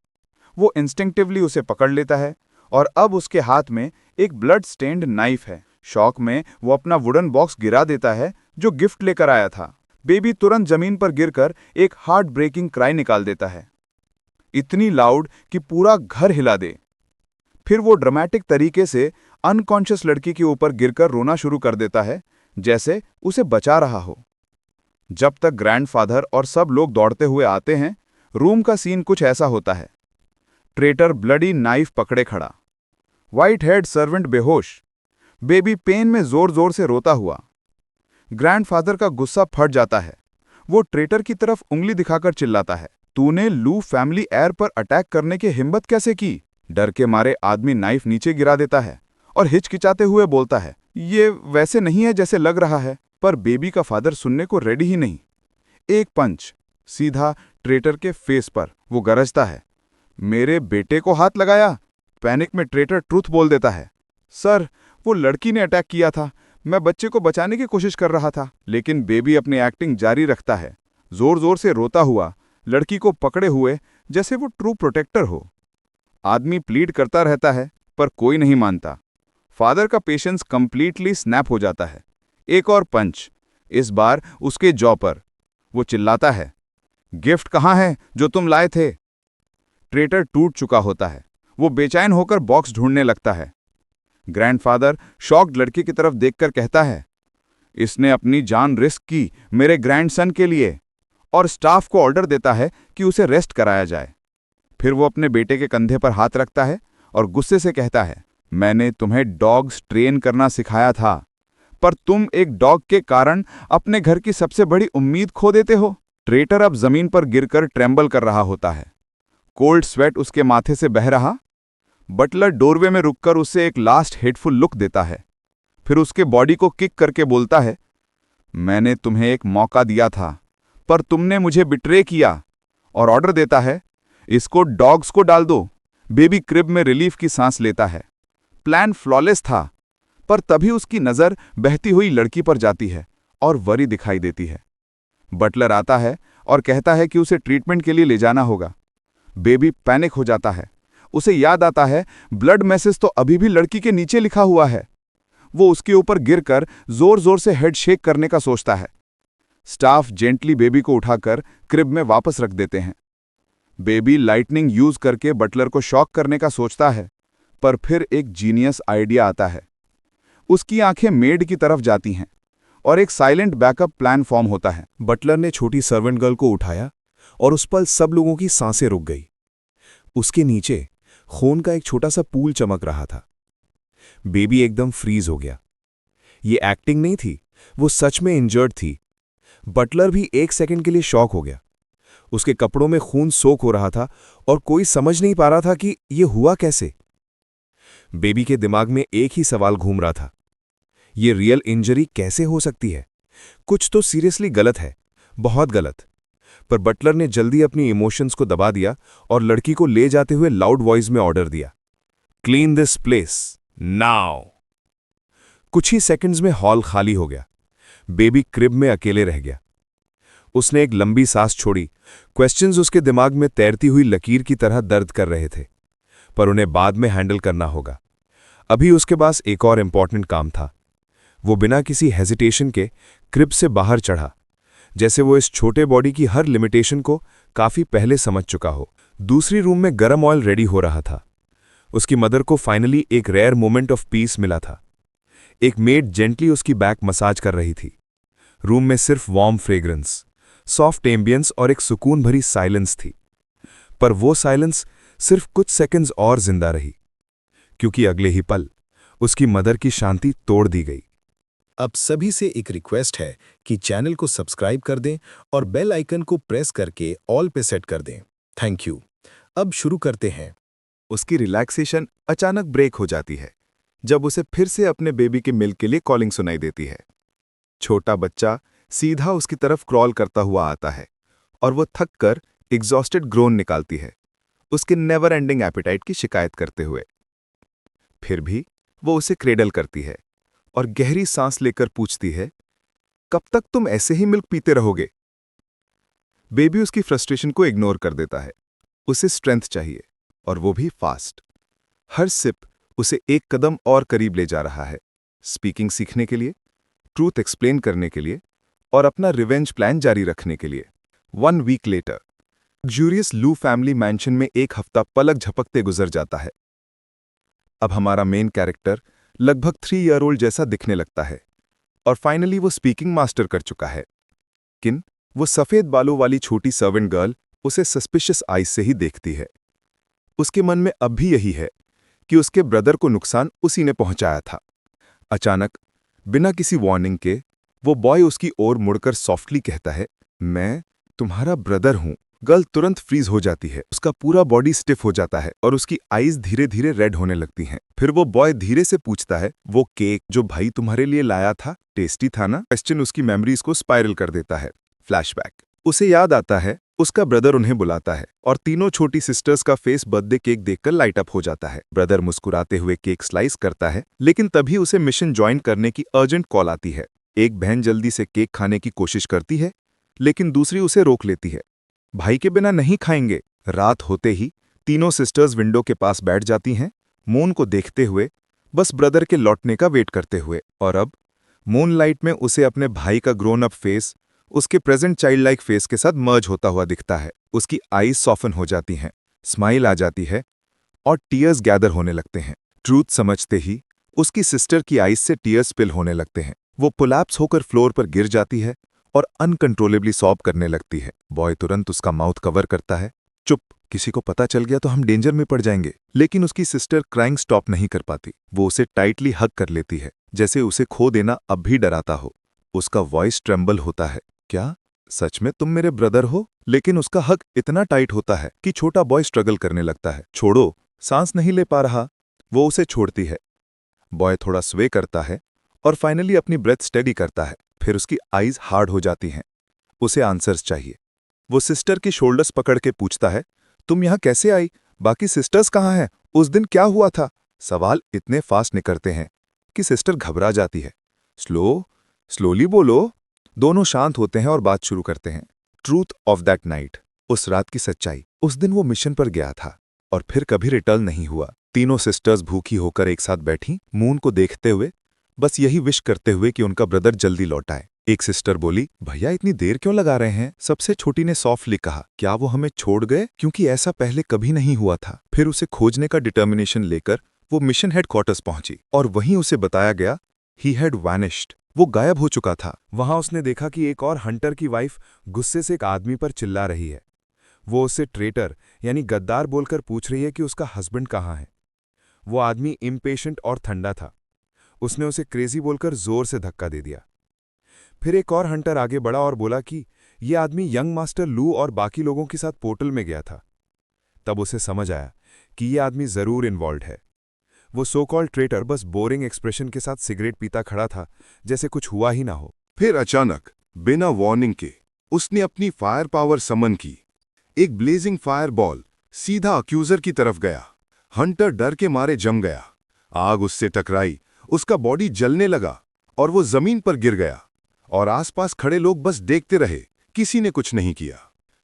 वो इंस्टिंक्टिवली उसे पकड़ लेता है और अब उसके हाथ में एक ब्लड स्टेन्ड नाइफ है। शॉक में वो अपना वुडन बॉक्स गिरा देता है जो गिफ्ट लेकर आया था। बेबी तुरंत जमीन पर गिरकर एक हार्ट ब्रेकिंग क्राई निकाल देता है, इतनी लाउड कि पूरा घर हिला दे। फिर वो ड्रामेटिक तरीके से अनकॉन्शियस लड़की के ऊपर गिरकर रोना शुरू कर देता है, जैसे उसे बचा रहा हो। जब तक ग्रैंडफादर और सब लोग दौड़ते हुए आते हैं, रूम का सीन कुछ ऐसा होता है। ट्रेटर ब्लडी नाइफ पकड़े खड़ा, व्हाइट हेड सर्वेंट बेहोश, बेबी पेन में जोर जोर से रोता हुआ। ग्रैंडफादर का गुस्सा फट जाता है। वो ट्रेटर की तरफ उंगली दिखाकर चिल्लाता है, तूने लू फैमिली एयर पर अटैक करने की हिम्मत कैसे की? डर के मारे आदमी नाइफ नीचे गिरा देता है और हिचकिचाते हुए बोलता है, ये वैसे नहीं है जैसे लग रहा है। पर बेबी का फादर सुनने को रेडी ही नहीं। एक पंच सीधा ट्रेटर के फेस पर। वो गरजता है, मेरे बेटे को हाथ लगाया। पैनिक में ट्रेटर ट्रूथ बोल देता है, सर वो लड़की ने अटैक किया था, मैं बच्चे को बचाने की कोशिश कर रहा था। लेकिन बेबी अपनी एक्टिंग जारी रखता है, जोर जोर से रोता हुआ, लड़की को पकड़े हुए जैसे वो ट्रू प्रोटेक्टर हो। आदमी प्लीड करता रहता है पर कोई नहीं मानता। फादर का पेशेंस कंप्लीटली स्नैप हो जाता है। एक और पंच, इस बार उसके जॉ पर। वो चिल्लाता है, गिफ्ट कहाँ है जो तुम लाए थे? ट्रेटर टूट चुका होता है। वो बेचैन होकर बॉक्स ढूंढने लगता है। ग्रैंडफादर शॉक्ड लड़की की तरफ देखकर कहता है, इसने अपनी जान रिस्क की मेरे ग्रैंडसन के लिए, और स्टाफ को ऑर्डर देता है कि उसे रेस्ट कराया जाए। फिर वो अपने बेटे के कंधे पर हाथ रखता है और गुस्से से कहता है, मैंने तुम्हें डॉग्स ट्रेन करना सिखाया था, पर तुम एक डॉग के कारण अपने घर की सबसे बड़ी उम्मीद खो देते हो। ट्रेटर अब जमीन पर गिरकर ट्रेम्बल कर रहा होता है, कोल्ड स्वेट उसके माथे से बह रहा। बटलर डोरवे में रुककर उसे एक लास्ट हेटफुल लुक देता है, फिर उसके बॉडी को किक करके बोलता है, मैंने तुम्हें एक मौका दिया था पर तुमने मुझे बिट्रे किया, और ऑर्डर देता है, इसको डॉग्स को डाल दो। बेबी क्रिब में रिलीफ की सांस लेता है। प्लान फ्लॉलेस था, पर तभी उसकी नजर बहती हुई लड़की पर जाती है और वरी दिखाई देती है। बटलर आता है और कहता है कि उसे ट्रीटमेंट के लिए ले जाना होगा। बेबी पैनिक हो जाता है। उसे याद आता है, ब्लड मैसेज तो अभी भी लड़की के नीचे लिखा हुआ है। वो उसके ऊपर गिरकर जोर जोर से हेड शेक करने का सोचता है। स्टाफ जेंटली बेबी को उठाकर क्रिब में वापस रख देते हैं। बेबी लाइटनिंग यूज करके बटलर को शॉक करने का सोचता है, पर फिर एक जीनियस आइडिया आता है। उसकी आंखें मेड की तरफ जाती हैं और एक साइलेंट बैकअप प्लान फॉर्म होता है। बटलर ने छोटी सर्वेंट गर्ल को उठाया और उस पल सब लोगों की सांसें रुक गई। उसके नीचे खून का एक छोटा सा पूल चमक रहा था। बेबी एकदम फ्रीज हो गया। ये एक्टिंग नहीं थी, वो सच में इंजर्ड थी। बटलर भी 1 सेकंड के लिए शॉक हो गया। उसके कपड़ों में खून सोख हो रहा था और कोई समझ नहीं पा रहा था कि ये हुआ कैसे। बेबी के दिमाग में एक ही सवाल घूम रहा था, ये रियल इंजरी कैसे हो सकती है? कुछ तो सीरियसली गलत है, बहुत गलत। पर बटलर ने जल्दी अपनी इमोशंस को दबा दिया और लड़की को ले जाते हुए लाउड वॉइस में ऑर्डर दिया, क्लीन दिस प्लेस नाउ। कुछ ही सेकंड्स में हॉल खाली हो गया। बेबी क्रिब में अकेले रह गया। उसने एक लंबी सांस छोड़ी। क्वेश्चंस उसके दिमाग में तैरती हुई लकीर की तरह दर्द कर रहे थे, पर उन्हें बाद में हैंडल करना होगा। अभी उसके पास एक और इम्पॉर्टेंट काम था। वो बिना किसी हेजिटेशन के क्रिब से बाहर चढ़ा, जैसे वो इस छोटे बॉडी की हर लिमिटेशन को काफी पहले समझ चुका हो। दूसरी रूम में गरम ऑयल रेडी हो रहा था। उसकी मदर को फाइनली एक रेयर मोमेंट ऑफ पीस मिला था। एक मेड जेंटली उसकी बैक मसाज कर रही थी। रूम में सिर्फ वार्म फ्रेग्रेंस, सॉफ्ट एम्बियंस और एक सुकून भरी साइलेंस थी। पर वो साइलेंस सिर्फ कुछ सेकंड्स और जिंदा रही, क्योंकि अगले ही पल उसकी मदर की शांति तोड़ दी गई। अब सभी से एक रिक्वेस्ट है कि चैनल को सब्सक्राइब कर दें और बेल आइकन को प्रेस करके ऑल पे सेट कर दें। Thank you. अब शुरू करते हैं। उसकी रिलैक्सेशन अचानक ब्रेक हो जाती है जब उसे फिर से अपने बेबी के मिल्क के लिए कॉलिंग सुनाई देती है। छोटा बच्चा सीधा उसकी तरफ क्रॉल करता हुआ आता है और वो थक कर एग्जॉस्टेड ग्रोन निकालती है, उसके नेवर एंडिंग एपिटाइट की शिकायत करते हुए। फिर भी वो उसे क्रेडल करती है और गहरी सांस लेकर पूछती है, कब तक तुम ऐसे ही मिल्क पीते रहोगे? बेबी उसकी फ्रस्ट्रेशन को इग्नोर कर देता है। उसे स्ट्रेंथ चाहिए, और वो भी फास्ट। हर सिप उसे एक कदम और करीब ले जा रहा है, स्पीकिंग सीखने के लिए, ट्रूथ एक्सप्लेन करने के लिए और अपना रिवेंज प्लान जारी रखने के लिए। 1 वीक लेटर, लग्जूरियस लू फैमिली मैंशन में एक हफ्ता पलक झपकते गुजर जाता है। अब हमारा मेन कैरेक्टर लगभग 3 ईयर ओल्ड जैसा दिखने लगता है और फाइनली वो स्पीकिंग मास्टर कर चुका है। किन वो सफेद बालों वाली छोटी सर्वेंट गर्ल उसे सस्पिशियस आइज से ही देखती है। उसके मन में अब भी यही है कि उसके ब्रदर को नुकसान उसी ने पहुंचाया था। अचानक बिना किसी वार्निंग के वो बॉय उसकी ओर मुड़कर सॉफ्टली कहता है, मैं तुम्हारा ब्रदर हूं। गर्ल तुरंत फ्रीज हो जाती है, उसका पूरा बॉडी स्टिफ हो जाता है और उसकी आईज धीरे धीरे रेड होने लगती हैं। फिर वो बॉय धीरे से पूछता है, वो केक जो भाई तुम्हारे लिए लाया था टेस्टी था ना? क्वेश्चन उसकी मेमोरीज को स्पाइरल कर देता है। फ्लैशबैक, उसे याद आता है उसका ब्रदर उन्हें बुलाता है और तीनों छोटी सिस्टर्स का फेस बर्थडे केक देखकर लाइट अप हो जाता है। ब्रदर मुस्कुराते हुए केक स्लाइस करता है, लेकिन तभी उसे मिशन ज्वाइन करने की अर्जेंट कॉल आती है। एक बहन जल्दी से केक खाने की कोशिश करती है, लेकिन दूसरी उसे रोक लेती है। भाई के बिना नहीं खाएंगे। रात होते ही तीनों सिस्टर्स विंडो के पास बैठ जाती हैं, मून को देखते हुए, बस ब्रदर के लौटने का वेट करते हुए। और अब मूनलाइट में उसे अपने भाई का ग्रोन अप फेस उसके प्रेजेंट चाइल्ड लाइक फेस के साथ मर्ज होता हुआ दिखता है। उसकी आईज सॉफन हो जाती हैं, स्माइल आ जाती है और टीयर्स गैदर होने लगते हैं। ट्रूथ समझते ही उसकी सिस्टर की आईज से टीयर्स स्पिल होने लगते हैं। वो पुलैप्स होकर फ्लोर पर गिर जाती है और अनकंट्रोलेबली सॉब करने लगती है। बॉय तुरंत उसका माउथ कवर करता है, चुप, किसी को पता चल गया तो हम डेंजर में पड़ जाएंगे। लेकिन उसकी सिस्टर क्राइंग स्टॉप नहीं कर पाती। वो उसे टाइटली हग कर लेती है, जैसे उसे खो देना अब भी डराता हो। उसका वॉइस ट्रेम्बल होता है, क्या सच में तुम मेरे ब्रदर हो? लेकिन उसका हक इतना टाइट होता है कि छोटा बॉय स्ट्रगल करने लगता है। छोड़ो, सांस नहीं ले पा रहा। वो उसे छोड़ती है। बॉय थोड़ा स्वे करता है और फाइनली अपनी ब्रेथ स्टेडी करता है। फिर उसकी आईज हार्ड हो जाती हैं। उसे आंसर्स चाहिए। वो सिस्टर की शोल्डर्स पकड़ के पूछता है, तुम यहां कैसे आई? बाकी सिस्टर्स कहाँ हैं? उस दिन क्या हुआ था? सवाल इतने फास्ट निकलते हैं कि सिस्टर घबरा जाती है। स्लोली बोलो। दोनों शांत होते हैं और बात शुरू करते हैं। ट्रूथ ऑफ दैट नाइट, उस रात की सच्चाई। उस दिन वो मिशन पर गया था और फिर कभी रिटर्न नहीं हुआ। तीनों सिस्टर्स भूखी होकर एक साथ बैठी, मून को देखते हुए, बस यही विश करते हुए कि उनका ब्रदर जल्दी लौट आए। एक सिस्टर बोली, भैया इतनी देर क्यों लगा रहे हैं? सबसे छोटी ने सॉफ्टली कहा, क्या वो हमें छोड़ गए? क्योंकि ऐसा पहले कभी नहीं हुआ था। फिर उसे खोजने का डिटर्मिनेशन लेकर वो मिशन हेडक्वार्टर्स पहुंची और वहीं उसे बताया गया, ही हैड वैनिश्ड। वो गायब हो चुका था। वहां उसने देखा कि एक और हंटर की वाइफ गुस्से से एक आदमी पर चिल्ला रही है। वो उससे ट्रेटर यानी गद्दार बोलकर पूछ रही है कि उसका हस्बैंड कहाँ है। वो आदमी इम्पेशेंट और ठंडा था। उसने उसे क्रेजी बोलकर जोर से धक्का दे दिया। फिर एक और हंटर आगे बढ़ा और बोला कि यह आदमी यंग मास्टर लू और बाकी लोगों के साथ पोर्टल में गया था। तब उसे समझ आया कि यह आदमी जरूर इन्वॉल्व है। वो सो कॉल्ड ट्रेटर बस बोरिंग एक्सप्रेशन के साथ सिगरेट पीता खड़ा था, जैसे कुछ हुआ ही ना हो। फिर अचानक बिना वार्निंग के उसने अपनी फायर पावर समन की। एक ब्लेजिंग फायर बॉल सीधा अक्यूजर की तरफ गया। हंटर डर के मारे जम गया। आग उससे टकराई, उसका बॉडी जलने लगा और वो जमीन पर गिर गया और आसपास खड़े लोग बस देखते रहे, किसी ने कुछ नहीं किया।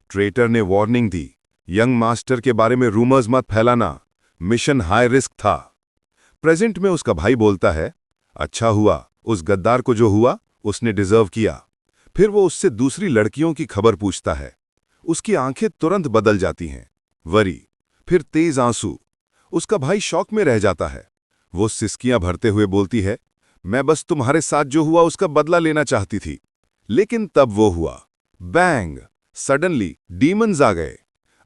ट्रेटर ने वार्निंग दी, यंग मास्टर के बारे में रूमर्स मत फैलाना, मिशन हाई रिस्क था। प्रेजेंट में उसका भाई बोलता है, अच्छा हुआ उस गद्दार को जो हुआ उसने डिजर्व किया। फिर वो उससे दूसरी लड़कियों की खबर पूछता है। उसकी आंखें तुरंत बदल जाती हैं, वरी, फिर तेज आंसू। उसका भाई शॉक में रह जाता है। वो सिसकियां भरते हुए बोलती है, मैं बस तुम्हारे साथ जो हुआ उसका बदला लेना चाहती थी। लेकिन तब वो हुआ, बैंग, सडनली डीमंस आ गए।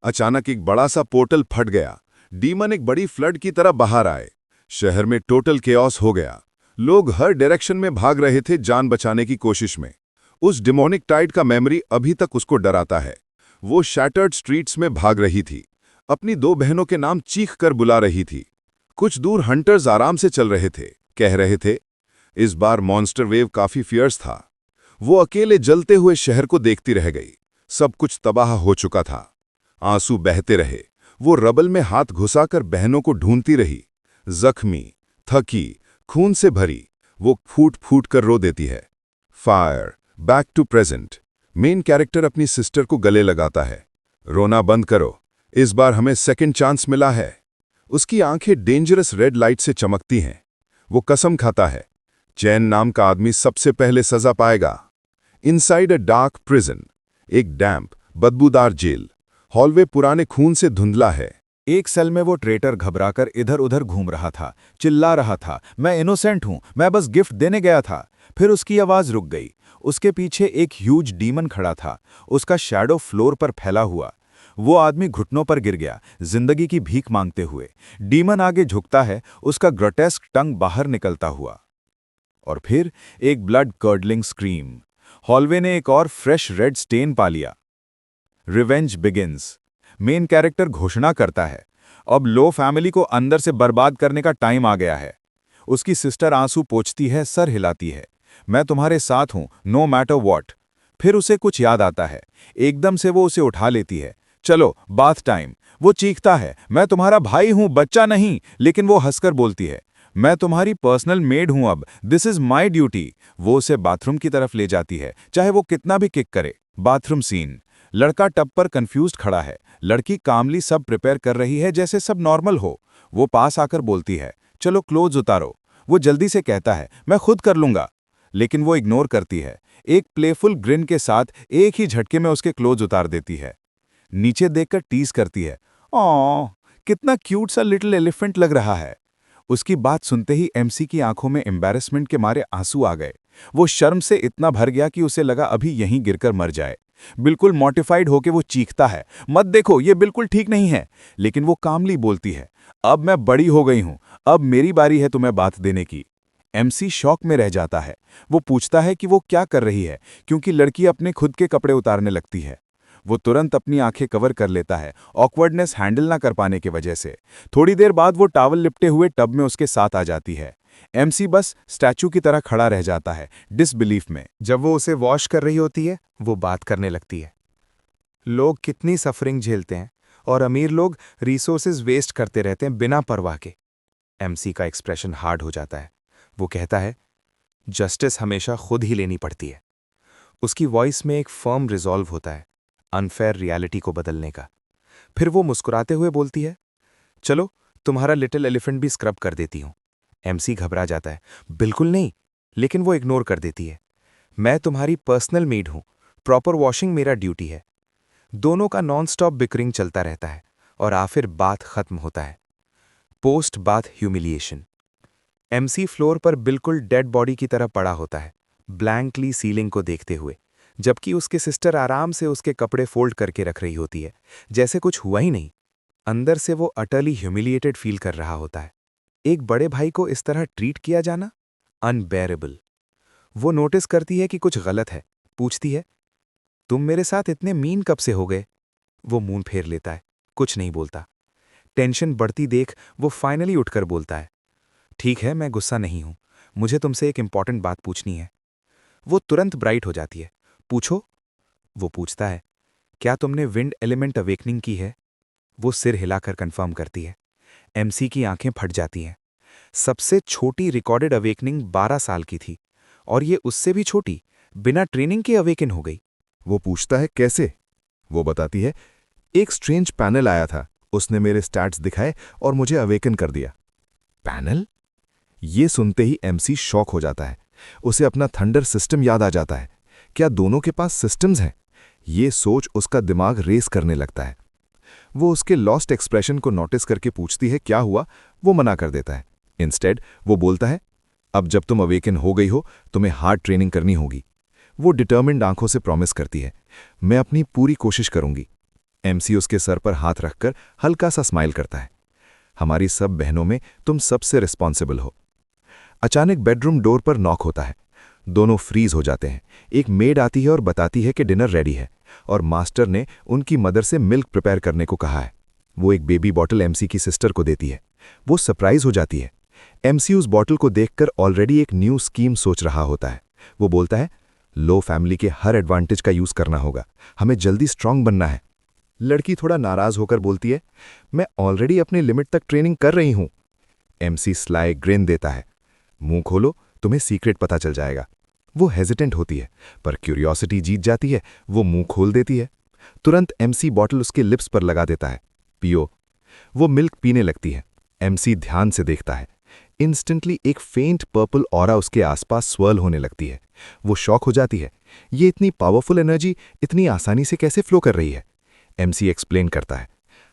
अचानक एक बड़ा सा पोर्टल फट गया। डीमन एक बड़ी फ्लड की तरह बाहर आए। शहर में टोटल केओस हो गया। लोग हर डायरेक्शन में भाग रहे थे जान बचाने की कोशिश में। उस डिमोनिक टाइड का मेमोरी अभी तक उसको डराता है। वो शैटर्ड स्ट्रीट्स में भाग रही थी, अपनी 2 बहनों के नाम चीख कर बुला रही थी। कुछ दूर हंटर्स आराम से चल रहे थे, कह रहे थे। इस बार मॉन्स्टर वेव काफी फियर्स था। वो अकेले जलते हुए शहर को देखती रह गई। सब कुछ तबाह हो चुका था। आंसू बहते रहे। वो रबल में हाथ घुसाकर बहनों को ढूंढती रही। जख्मी, थकी, खून से भरी, वो फूट फूट कर रो देती है। Fire, back to present. Main character अपनी सिस्टर को गले लगाता है। रोना बंद करो, इस बार हमें सेकंड चांस मिला है। उसकी आंखें डेंजरस रेड लाइट से चमकती हैं। वो कसम खाता है, चैन नाम का आदमी सबसे पहले सजा पाएगा। इनसाइड अ डार्क प्रिजन, एक डैम्प, बदबूदार जेल। हॉलवे पुराने खून से धुंधला है। एक सेल में वो ट्रेटर घबराकर इधर उधर घूम रहा था, चिल्ला रहा था, मैं इनोसेंट हूं, मैं बस गिफ्ट देने गया था। फिर उसकी आवाज रुक गई। उसके पीछे एक ह्यूज डीमन खड़ा था, उसका शैडो फ्लोर पर फैला हुआ। वो आदमी घुटनों पर गिर गया, जिंदगी की भीख मांगते हुए। डीमन आगे झुकता है, उसका ग्रोटेस्क टंग बाहर निकलता हुआ। और फिर एक ब्लड कर्डलिंग स्क्रीम। हॉलवे ने एक और फ्रेश रेड स्टेन पा लिया। Revenge begins. मेन कैरेक्टर घोषणा करता है, अब लो फैमिली को अंदर से बर्बाद करने का टाइम आ गया है। उसकी सिस्टर आंसू पोंछती है, सर हिलाती है, मैं तुम्हारे साथ हूं, नो मैटर वॉट। फिर उसे कुछ याद आता है। एकदम से वो उसे उठा लेती है, चलो बाथ टाइम। वो चीखता है, मैं तुम्हारा भाई हूं, बच्चा नहीं। लेकिन वो हंसकर बोलती है, मैं तुम्हारी पर्सनल मेड हूं अब, दिस इज माई ड्यूटी। वो उसे बाथरूम की तरफ ले जाती है, चाहे वो कितना भी किक करे। Bathroom scene. लड़का टब पर कंफ्यूज्ड खड़ा है, लड़की कामली सब प्रिपेयर कर रही है जैसे सब नॉर्मल हो। वो पास आकर बोलती है, चलो क्लोथ्स उतारो। वो जल्दी से कहता है, मैं खुद कर लूंगा। लेकिन वो इग्नोर करती है। एक प्लेफुल ग्रिन के साथ एक ही झटके में उसके क्लोथ्स उतार देती है। नीचे देखकर टीज करती है, ऑ कितना क्यूट सा लिटिल एलिफेंट लग रहा है। उसकी बात सुनते ही एमसी की आंखों में एम्बैरेसमेंट के मारे आंसू आ गए। वो शर्म से इतना भर गया कि उसे लगा अभी यहीं गिरकर मर जाए। बिल्कुल मॉर्टिफाइड होके वो चीखता है, मत देखो, ये बिल्कुल ठीक नहीं है। लेकिन वो कामली बोलती है, अब मैं बड़ी हो गई हूं, अब मेरी बारी है तुम्हें बात देने की। एमसी शॉक में रह जाता है। वो पूछता है कि वो क्या कर रही है, क्योंकि लड़की अपने खुद के कपड़े उतारने लगती है। वो तुरंत अपनी आंखें कवर कर लेता है, ऑकवर्डनेस हैंडल ना कर पाने की वजह से। थोड़ी देर बाद वो टॉवल लिपटे हुए टब में उसके साथ आ जाती है। एमसी बस स्टैचू की तरह खड़ा रह जाता है, डिसबिलीफ में। जब वो उसे वॉश कर रही होती है, वो बात करने लगती है। लोग कितनी सफरिंग झेलते हैं और अमीर लोग रिसोर्सेज वेस्ट करते रहते हैं बिना परवाह के। एमसी का एक्सप्रेशन हार्ड हो जाता है। वो कहता है, जस्टिस हमेशा खुद ही लेनी पड़ती है। उसकी वॉइस में एक फर्म रिजॉल्व होता है, अनफेयर रियलिटी को बदलने का। फिर वो मुस्कुराते हुए बोलती है, चलो तुम्हारा लिटिल एलिफेंट भी स्क्रब कर देती हूं। एमसी घबरा जाता है, बिल्कुल नहीं। लेकिन वो इग्नोर कर देती है, मैं तुम्हारी पर्सनल मेड हूं, प्रॉपर वॉशिंग मेरा ड्यूटी है। दोनों का नॉन स्टॉप बिकरिंग चलता रहता है और आखिर बात खत्म होता है। Post bath humiliation. MC floor पर बिल्कुल डेड बॉडी की तरह पड़ा होता है, ब्लैंकली सीलिंग को देखते हुए, जबकि उसके सिस्टर आराम से उसके कपड़े फोल्ड करके रख रही होती है, जैसे कुछ हुआ ही नहीं। अंदर से वो अटरली ह्यूमिलिएटेड फील कर रहा होता है। एक बड़े भाई को इस तरह ट्रीट किया जाना, अनबेरेबल। वो नोटिस करती है कि कुछ गलत है, पूछती है, तुम मेरे साथ इतने मीन कब से हो गए? वो मुंह फेर लेता है, कुछ नहीं बोलता। टेंशन बढ़ती देख वो फाइनली उठकर बोलता है, ठीक है, मैं गुस्सा नहीं हूं, मुझे तुमसे एक इंपॉर्टेंट बात पूछनी है। वो तुरंत ब्राइट हो जाती है, पूछो। वो पूछता है, क्या तुमने विंड एलिमेंट अवेकनिंग की है? वो सिर हिलाकर कंफर्म करती है। एमसी की आंखें फट जाती हैं। सबसे छोटी रिकॉर्डेड अवेकनिंग 12 साल की थी, और ये उससे भी छोटी, बिना ट्रेनिंग के अवेकन हो गई। वो पूछता है कैसे? वो बताती है, एक स्ट्रेंज पैनल आया था, उसने मेरे स्टैट्स दिखाए और मुझे अवेकन कर दिया। पैनल? ये सुनते ही एमसी शॉक हो जाता है। उसे अपना थंडर सिस्टम याद आ जाता है। क्या दोनों के पास सिस्टम्स हैं? ये सोच उसका दिमाग रेस करने लगता है। वो उसके लॉस्ट एक्सप्रेशन को नोटिस करके पूछती है क्या हुआ। वो मना कर देता है। इंस्टेड वो बोलता है, अब जब तुम अवेकन हो गई हो तुम्हें हार्ड ट्रेनिंग करनी होगी। वो डिटर्मिन्ड आंखों से प्रॉमिस करती है, मैं अपनी पूरी कोशिश करूंगी। एमसी उसके सर पर हाथ रखकर हल्का सा स्माइल करता है। हमारी सब बहनों में तुम सबसे रिस्पॉन्सिबल हो। अचानक बेडरूम डोर पर नॉक होता है। दोनों फ्रीज हो जाते हैं। एक मेड आती है और बताती है कि डिनर रेडी है और मास्टर ने उनकी मदर से मिल्क प्रिपेयर करने को कहा है। वो एक बेबी बॉटल एमसी की सिस्टर को देती है। वो सरप्राइज हो जाती है। एमसी उस बॉटल को देखकर ऑलरेडी एक न्यू स्कीम सोच रहा होता है। वो बोलता है, लो फैमिली के हर एडवांटेज का यूज करना होगा, हमें जल्दी स्ट्रांग बनना है। लड़की थोड़ा नाराज होकर बोलती है, मैं ऑलरेडी अपनी लिमिट तक ट्रेनिंग कर रही हूं। एमसी स्लाई ग्रिन देता है, मुंह खोलो, तुम्हें सीक्रेट पता चल जाएगा। वो हेजिटेंट होती है, पर क्यूरियोसिटी जीत जाती है। वो मुंह खोल देती है। तुरंत एमसी बॉटल उसके लिप्स पर लगा देता है, पियो। वो मिल्क पीने लगती है। एमसी ध्यान से देखता है। इंस्टेंटली एक फेंट पर्पल ऑरा उसके आसपास स्वर्ल होने लगती है। वो शॉक हो जाती है, ये इतनी पावरफुल एनर्जी इतनी आसानी से कैसे फ्लो कर रही है? एमसी एक्सप्लेन करता है,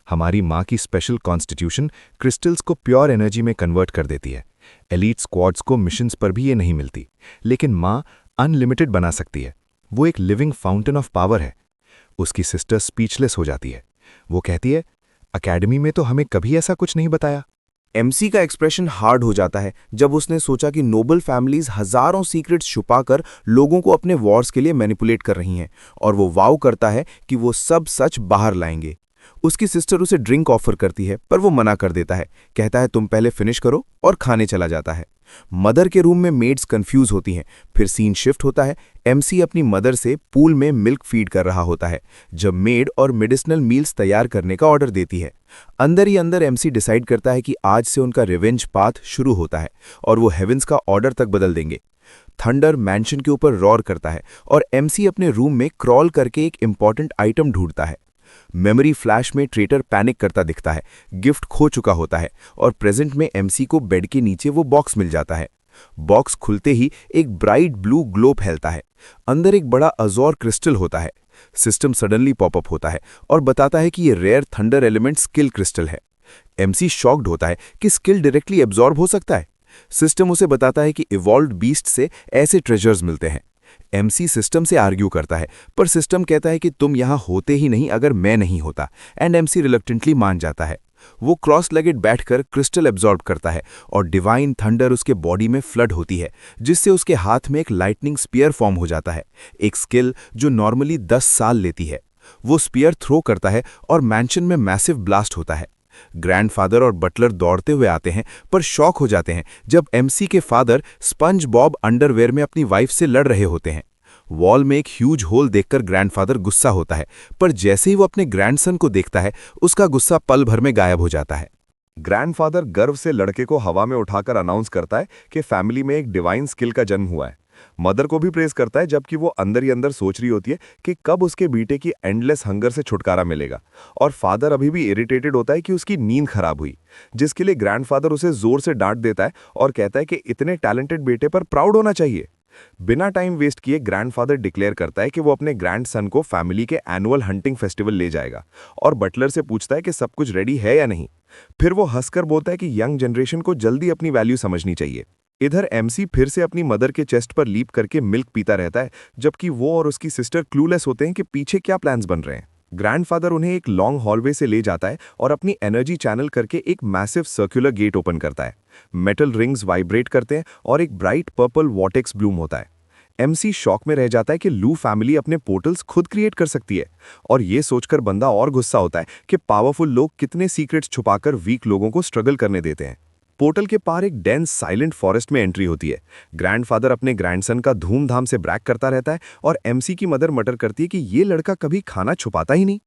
हमारी माँ की स्पेशल कॉन्स्टिट्यूशन क्रिस्टल्स को प्योर एनर्जी में कन्वर्ट कर देती है। एलीट स्क्वाड्स को मिशंस पर भी ये नहीं मिलती, लेकिन माँ अनलिमिटेड बना सकती है। वो एक लिविंग फाउंटेन ऑफ पावर है। उसकी सिस्टर स्पीचलेस हो जाती है। वो कहती है, अकेडमी में तो हमें कभी ऐसा कुछ नहीं बताया। एमसी का एक्सप्रेशन हार्ड हो जाता है जब उसने सोचा कि नोबल फैमिलीज हजारों सीक्रेट्स छुपाकर लोगों को अपने वॉर्स के लिए मैनिपुलेट कर रही हैं, और वो वाव करता है कि वो सब सच बाहर लाएंगे। उसकी सिस्टर उसे ड्रिंक ऑफर करती है, पर वो मना कर देता है, कहता है तुम पहले फिनिश करो, और खाने चला जाता है। मदर के रूम में मेड्स कंफ्यूज होती हैं। फिर सीन शिफ्ट होता है। एमसी अपनी मदर से पूल में मिल्क फीड कर रहा होता है जब मेड और मेडिसिनल मील्स तैयार करने का ऑर्डर देती है। अंदर ही अंदर एमसी डिसाइड करता है कि आज से उनका रिवेंज पाथ शुरू होता है और वो हेवेंस का ऑर्डर तक बदल देंगे। थंडर मैंशन के ऊपर रॉर करता है और एमसी अपने रूम में क्रॉल करके एक इंपॉर्टेंट आइटम ढूंढता है। मेमोरी फ्लैश में ट्रेटर पैनिक करता दिखता है। गिफ्ट खो चुका होता है और प्रेजेंट में एमसी को बेड के नीचे वो बॉक्स मिल जाता है। बॉक्स खुलते ही एक ब्राइट ब्लू ग्लो फैलता है। अंदर एक बड़ा अजोर क्रिस्टल होता है। सिस्टम सडनली पॉपअप होता है और बताता है कि ये rare thunder element skill crystal है। एमसी शॉक्ड होता है कि स्किल डायरेक्टली एब्जॉर्ब हो सकता है। सिस्टम उसे बताता है कि इवॉल्व्ड बीस्ट से ऐसे ट्रेजर्स मिलते हैं। एमसी सिस्टम से आर्ग्यू करता है, पर सिस्टम कहता है कि तुम यहां होते ही नहीं अगर मैं नहीं होता, एंड एमसी रिलक्टेंटली मान जाता है। वो क्रॉस लेगेड बैठकर क्रिस्टल एब्जॉर्ब करता है और डिवाइन थंडर उसके बॉडी में फ्लड होती है, जिससे उसके हाथ में एक लाइटनिंग स्पीयर फॉर्म हो जाता है, एक स्किल जो नॉर्मली 10 साल लेती है। वो स्पीयर थ्रो करता है और मैंशन में मैसिव ब्लास्ट होता है। ग्रैंडफादर और बटलर दौड़ते हुए आते हैं, पर शॉक हो जाते हैं जब एमसी के फादर स्पंज बॉब अंडरवेयर में अपनी वाइफ से लड़ रहे होते हैं। वॉल में एक ह्यूज होल देखकर ग्रैंडफादर गुस्सा होता है, पर जैसे ही वो अपने ग्रैंडसन को देखता है उसका गुस्सा पल भर में गायब हो जाता है। ग्रैंडफादर गर्व से लड़के को हवा में उठाकर अनाउंस करता है कि फैमिली में एक डिवाइन स्किल का जन्म हुआ है। मदर को भी प्रेज करता है, जबकि वो अंदर ही अंदर सोच रही होती है कि कब उसके बेटे की एंडलेस हंगर से छुटकारा मिलेगा। और फादर अभी भी इरिटेटेड होता है कि उसकी नींद खराब हुई, जिसके लिए ग्रैंडफादर उसे जोर से डांट देता है और कहता है कि इतने टैलेंटेड बेटे पर प्राउड होना चाहिए। बिना टाइम वेस्ट किए ग्रैंडफादर डिक्लेयर करता है कि वो अपने ग्रैंडसन को फैमिली के एनुअल हंटिंग फेस्टिवल ले जाएगा और बटलर से पूछता है कि सब कुछ रेडी है या नहीं। फिर वो हंसकर बोलता है कि यंग जनरेशन को जल्दी अपनी वैल्यू समझनी चाहिए। इधर एमसी फिर से अपनी मदर के चेस्ट पर लीप करके मिल्क पीता रहता है, जबकि वो और उसकी सिस्टर क्लूलेस होते हैं कि पीछे क्या प्लान्स बन रहे हैं। ग्रैंडफादर उन्हें एक लॉन्ग हॉलवे से ले जाता है और अपनी एनर्जी चैनल करके एक मैसिव सर्कुलर गेट ओपन करता है। मेटल रिंग्स वाइब्रेट करते हैं और एक ब्राइट पर्पल वॉटेक्स ब्लूम होता है। एमसी शॉक में रह जाता है कि लू फैमिली अपने पोर्टल्स खुद क्रिएट कर सकती है, और ये सोचकर बंदा और गुस्सा होता है कि पावरफुल लोग कितने सीक्रेट्स छुपाकर वीक लोगों को स्ट्रगल करने देते हैं। पोर्टल के पार एक डेंस साइलेंट फॉरेस्ट में एंट्री होती है। ग्रैंडफादर अपने ग्रैंडसन का धूमधाम से ब्रैक करता रहता है और एमसी की मदर मटर करती है कि ये लड़का कभी खाना छुपाता ही नहीं।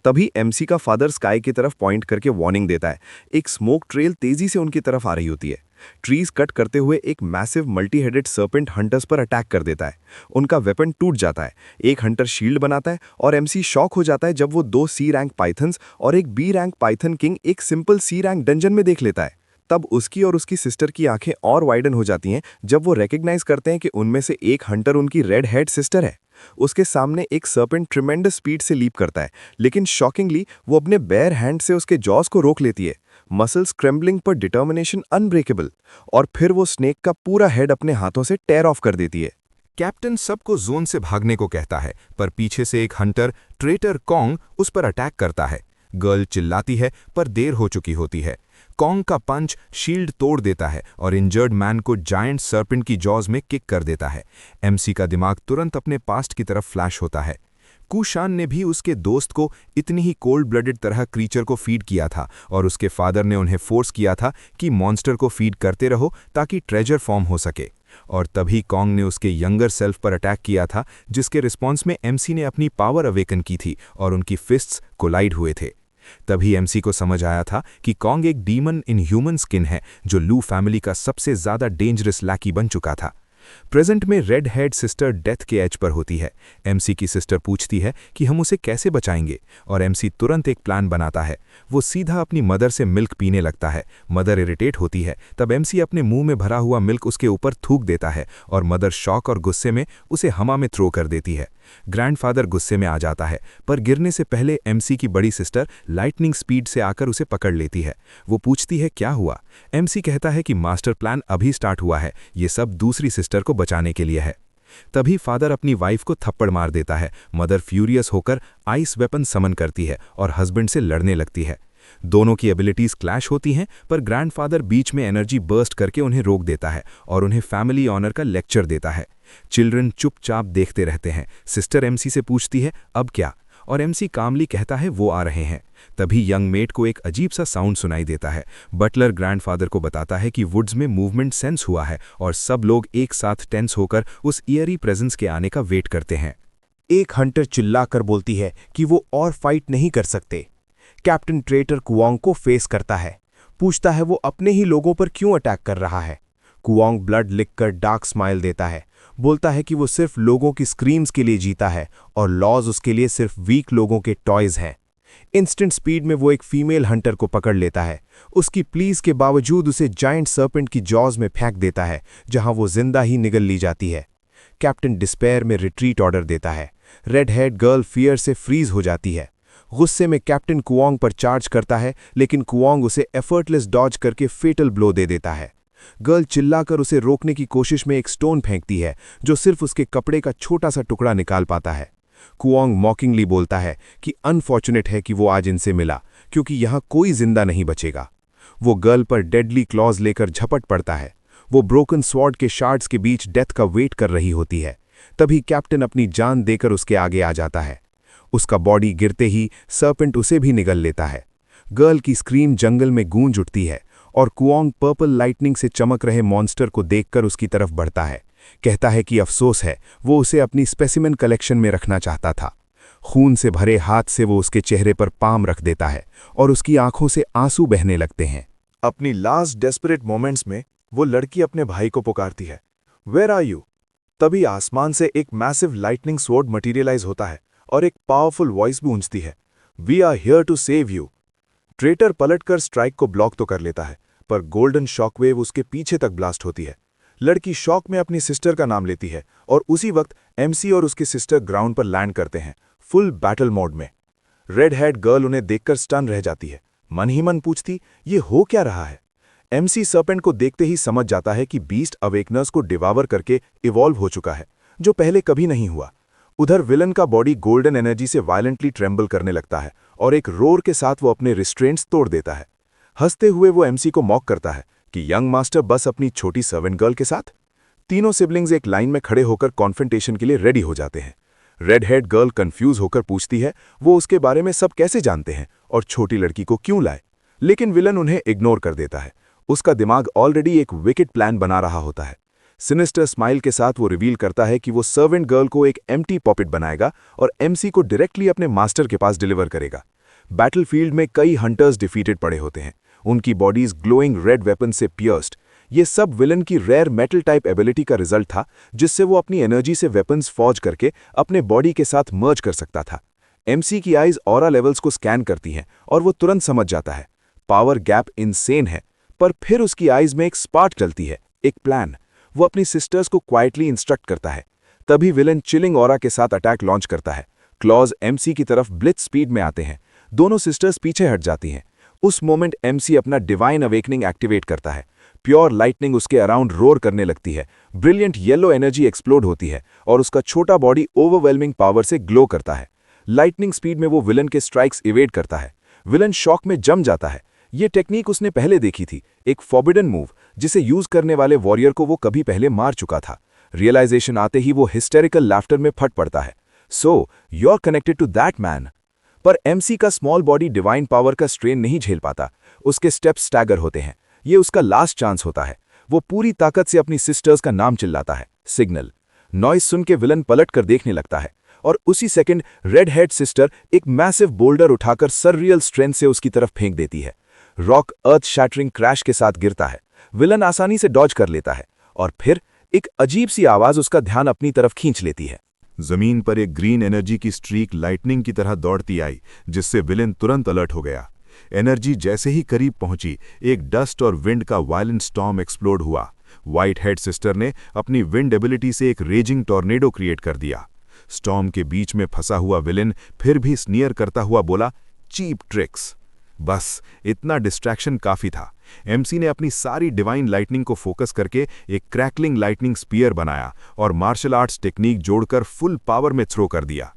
तभी एमसी का फादर स्काई की तरफ पॉइंट करके वार्निंग देता है। एक स्मोक ट्रेल तेजी से उनकी तरफ आ रही होती है। ट्रीज कट करते हुए एक massive multi headed serpent hunters पर अटैक कर देता है। उनका वेपन टूट जाता है। एक हंटर शील्ड बनाता है और एमसी शॉक हो जाता है जब वो 2 सी रैंक पाइथन्स और एक बी रैंक पाइथन किंग एक सिंपल सी रैंक डंजन में देख लेता है। तब उसकी और उसकी सिस्टर की आंखें और वाइडन हो जाती हैं जब वो रिकग्नाइज करते हैं कि उनमें से एक हंटर उनकी रेड हेड सिस्टर है। उसके सामने एक सर्पेंट ट्रिमेंडस स्पीड से लीप करता है, लेकिन शॉकिंगली वो अपने बेयर हैंड से उसके जॉज को रोक लेती है। मसल्स क्रैम्बलिंग पर डिटर्मिनेशन अनब्रेकेबल, और फिर वो स्नेक का पूरा हेड अपने हाथों से टेयर ऑफ कर देती है। कैप्टन सबको जोन से भागने को कहता है, पर पीछे से एक हंटर ट्रेटर कॉन्ग उस पर अटैक करता है। गर्ल चिल्लाती है, पर देर हो चुकी होती है। कॉन्ग का पंच शील्ड तोड़ देता है और इंजर्ड मैन को जायंट सर्पेंट की जॉज में किक कर देता है। एमसी का दिमाग तुरंत अपने पास्ट की तरफ फ्लैश होता है। कुशान ने भी उसके दोस्त को इतनी ही कोल्ड ब्लडेड तरह क्रीचर को फीड किया था, और उसके फादर ने उन्हें फोर्स किया था कि मॉन्स्टर को फीड करते रहो ताकि ट्रेजर फॉर्म हो सके। और तभी कॉन्ग ने उसके यंगर सेल्फ पर अटैक किया था, जिसके रिस्पॉन्स में एमसी ने अपनी पावर अवेकन की थी और उनकी फिस्ट्स कोलाइड हुए थे। तभी एमसी को समझ आया था कि कॉन्ग एक डीमन इन ह्यूमन स्किन है, जो लू फैमिली का सबसे ज्यादा डेंजरस लैकी बन चुका था। प्रेजेंट में रेड हेड सिस्टर डेथ के एज पर होती है। एमसी की सिस्टर पूछती है कि हम उसे कैसे बचाएंगे, और एमसी तुरंत एक प्लान बनाता है। वो सीधा अपनी मदर से मिल्क पीने लगता है। मदर इरिटेट होती है, तब एमसी अपने मुंह में भरा हुआ मिल्क उसके ऊपर थूक देता है और मदर शॉक और गुस्से में उसे हवा में थ्रो कर देती है। ग्रैंडफादर गुस्से में आ जाता है, पर गिरने से पहले एमसी की बड़ी सिस्टर लाइटनिंग स्पीड से आकर उसे पकड़ लेती है। वो पूछती है क्या हुआ। एमसी कहता है कि मास्टर प्लान अभी स्टार्ट हुआ है, ये सब दूसरी सिस्टर को बचाने के लिए है। तभी फादर अपनी वाइफ को थप्पड़ मार देता है। मदर फ्यूरियस होकर आइस वेपन समन करती है और हस्बैंड से लड़ने लगती है। दोनों की एबिलिटीज क्लैश होती हैं, पर ग्रैंडफादर बीच में एनर्जी बर्स्ट करके उन्हें रोक देता है और उन्हें फैमिली ऑनर का लेक्चर देता है। चिल्ड्रन चुपचाप देखते रहते हैं। सिस्टर एमसी से पूछती है अब क्या, और एमसी कामली कहता है वो आ रहे हैं। तभी यंग मेट को एक अजीब सा साउंड सुनाई देता है। बटलर ग्रैंडफादर को बताता है कि वुड्स में मूवमेंट सेंस हुआ है और सब लोग एक साथ टेंस होकर उस ईयरी प्रेजेंस के आने का वेट करते हैं। एक हंटर चिल्लाकर बोलती है कि वो और फाइट नहीं कर सकते। कैप्टन ट्रेटर कुओंग को फेस करता है, पूछता है वो अपने ही लोगों पर क्यों अटैक कर रहा है। कुओंग ब्लड लिखकर डार्क स्माइल देता है, बोलता है कि वो सिर्फ लोगों की स्क्रीम्स के लिए जीता है और लॉज उसके लिए सिर्फ वीक लोगों के टॉयज हैं। इंस्टेंट स्पीड में वो एक फीमेल हंटर को पकड़ लेता है। उसकी प्लीज के बावजूद उसे जायंट सर्पेंट की जॉज में फेंक देता है, जहां वो जिंदा ही निगल ली जाती है। कैप्टन डिस्पेयर में रिट्रीट ऑर्डर देता है। रेड हेड गर्ल फियर से फ्रीज हो जाती है। गुस्से में कैप्टन कुओंग पर चार्ज करता है, लेकिन कुओंग उसे एफर्टलेस डॉज करके फेटल ब्लो दे देता है। गर्ल चिल्लाकर उसे रोकने की कोशिश में एक स्टोन फेंकती है, जो सिर्फ उसके कपड़े का छोटा सा टुकड़ा निकाल पाता है। कुओंग मॉकिंगली बोलता है कि अनफॉर्चुनेट है कि वो आज इनसे मिला, क्योंकि यहाँ कोई जिंदा नहीं बचेगा। वो गर्ल पर डेडली क्लॉज लेकर झपट पड़ता है। वो ब्रोकन स्वॉर्ड के शार्ड्स के बीच डेथ का वेट कर रही होती है। तभी कैप्टन अपनी जान देकर उसके आगे आ जाता है। उसका बॉडी गिरते ही सर्पेंट उसे भी निगल लेता है। गर्ल की स्क्रीम जंगल में गूंज उठती है और कुओंग पर्पल लाइटनिंग से चमक रहे मॉन्स्टर को देखकर उसकी तरफ बढ़ता है। कहता है कि अफसोस है, वो उसे अपनी स्पेसिमेन कलेक्शन में रखना चाहता था। खून से भरे हाथ से वो उसके चेहरे पर पाम रख देता है और उसकी आंखों से आंसू बहने लगते हैं। अपनी लास्ट डेस्परेट मोमेंट्स में वो लड़की अपने भाई को पुकारती है, वेयर आर यू? तभी आसमान से एक मैसिव लाइटनिंग स्वॉर्ड मटीरियलाइज होता है और एक पावरफुल वॉइस गूंजती है, we are here to save you. Traitor पलटकर स्ट्राइक को ब्लॉक तो कर लेता है, पर गोल्डन शॉकवेव उसके पीछे तक ब्लास्ट होती है। लड़की शॉक में अपनी सिस्टर का नाम लेती है और उसी वक्त एमसी और उसकी सिस्टर ग्राउंड पर लैंड करते हैं, फुल बैटल मोड में। रेड हेड गर्ल उन्हें देखकर स्टन रह जाती है। मन ही मन पूछती, ये हो क्या रहा है? एमसी सर्पेंट को देखते ही समझ जाता है कि बीस्ट अवेकनर्स को डिवावर करके इवॉल्व हो चुका है, जो पहले कभी नहीं हुआ। उधर विलन का बॉडी गोल्डन एनर्जी से वायलेंटली ट्रेम्बल करने लगता है और एक रोर के साथ वो अपने रिस्ट्रेंट्स तोड़ देता है। हंसते हुए वो एमसी को मॉक करता है कि यंग मास्टर बस अपनी छोटी सर्वेंट गर्ल के साथ। तीनों सिबलिंग्स एक लाइन में खड़े होकर कॉन्फ्रंटेशन के लिए रेडी हो जाते हैं। रेड हेड गर्ल कंफ्यूज होकर पूछती है वो उसके बारे में सब कैसे जानते हैं और छोटी लड़की को क्यों लाए, लेकिन विलन उन्हें इग्नोर कर देता है। उसका दिमाग ऑलरेडी एक विकेट प्लान बना रहा होता है। सिनिस्टर स्माइल के साथ वो रिवील करता है कि वो सर्वेंट गर्ल को एक एम्प्टी पॉकेट बनाएगा और एमसी को डायरेक्टली अपने मास्टर के पास डिलीवर करेगा। बैटलफील्ड में कई हंटर्स डिफीटेड पड़े होते हैं, उनकी बॉडीज ग्लोइंग रेड वेपन से पियर्स्ड। ये सब विलन की रेयर मेटल टाइप एबिलिटी का रिजल्ट था, जिससे वो अपनी एनर्जी से वेपन्स फॉर्ज करके अपने बॉडी के साथ मर्ज कर सकता था। एमसी की आइज ऑरा लेवल्स को स्कैन करती हैं और वो तुरंत समझ जाता है पावर गैप इनसेन है। पर फिर उसकी आइज में एक स्पार्क चलती है, एक प्लान। वो अपनी सिस्टर्स को क्वाइटली इंस्ट्रक्ट करता है। तभी विलन चिलिंग ऑरा के साथ अटैक लॉन्च करता है। क्लॉज एमसी की तरफ ब्लिट्ज स्पीड में आते हैं। दोनों सिस्टर्स पीछे हट जाती हैं। उस मोमेंट एमसी अपना डिवाइन अवेकनिंग एक्टिवेट करता है। प्योर लाइटनिंग उसके अराउंड रोर करने लगती है। ब्रिलियंट येलो एनर्जी एक्सप्लोड होती है और उसका छोटा बॉडी ओवरवेलमिंग पावर से ग्लो करता है। लाइटनिंग स्पीड में वो विलन के स्ट्राइक्स इवेड करता है। विलन शॉक में जम जाता है। ये टेक्निक उसने पहले देखी थी, एक फॉरबिडन मूव जिसे यूज करने वाले वॉरियर को वो कभी पहले मार चुका था। रियलाइजेशन आते ही वो हिस्टेरिकल लाफ्टर में फट पड़ता है। So you are connected to that man. पर एमसी का स्मॉल बॉडी डिवाइन पावर का स्ट्रेन नहीं झेल पाता। उसके स्टेप्स स्टैगर होते हैं। ये उसका लास्ट चांस होता है। वो पूरी ताकत से अपनी सिस्टर्स का नाम चिल्लाता है, सिग्नल। नॉइज सुन के विलन पलट कर देखने लगता है और उसी सेकंड रेड हेड सिस्टर एक मैसिव बोल्डर उठाकर सररियल स्ट्रेंथ से उसकी तरफ फेंक देती है। रॉक अर्थ शैटरिंग क्रैश के साथ गिरता है। विलन आसानी से डॉज कर लेता है और फिर एक अजीब सी आवाज उसका ध्यान अपनी तरफ खींच लेती है। जमीन पर एक ग्रीन एनर्जी की स्ट्रीक लाइटनिंग की तरह दौड़ती आई, जिससे विलेन तुरंत अलर्ट हो गया। एनर्जी जैसे ही करीब पहुंची, एक डस्ट और विंड का वायलेंट स्टॉर्म एक्सप्लोड हुआ। व्हाइट हेड सिस्टर ने अपनी विंड एबिलिटी से एक रेजिंग टॉर्नेडो क्रिएट कर दिया। स्टॉर्म के बीच में फंसा हुआ विलेन फिर भी स्नियर करता हुआ बोला, चीप ट्रिक्स। बस इतना डिस्ट्रैक्शन काफी था। एमसी ने अपनी सारी डिवाइन लाइटनिंग को फोकस करके एक क्रैकलिंग लाइटनिंग स्पीयर बनाया और मार्शल आर्ट्स टेक्निक जोड़कर फुल पावर में थ्रो कर दिया।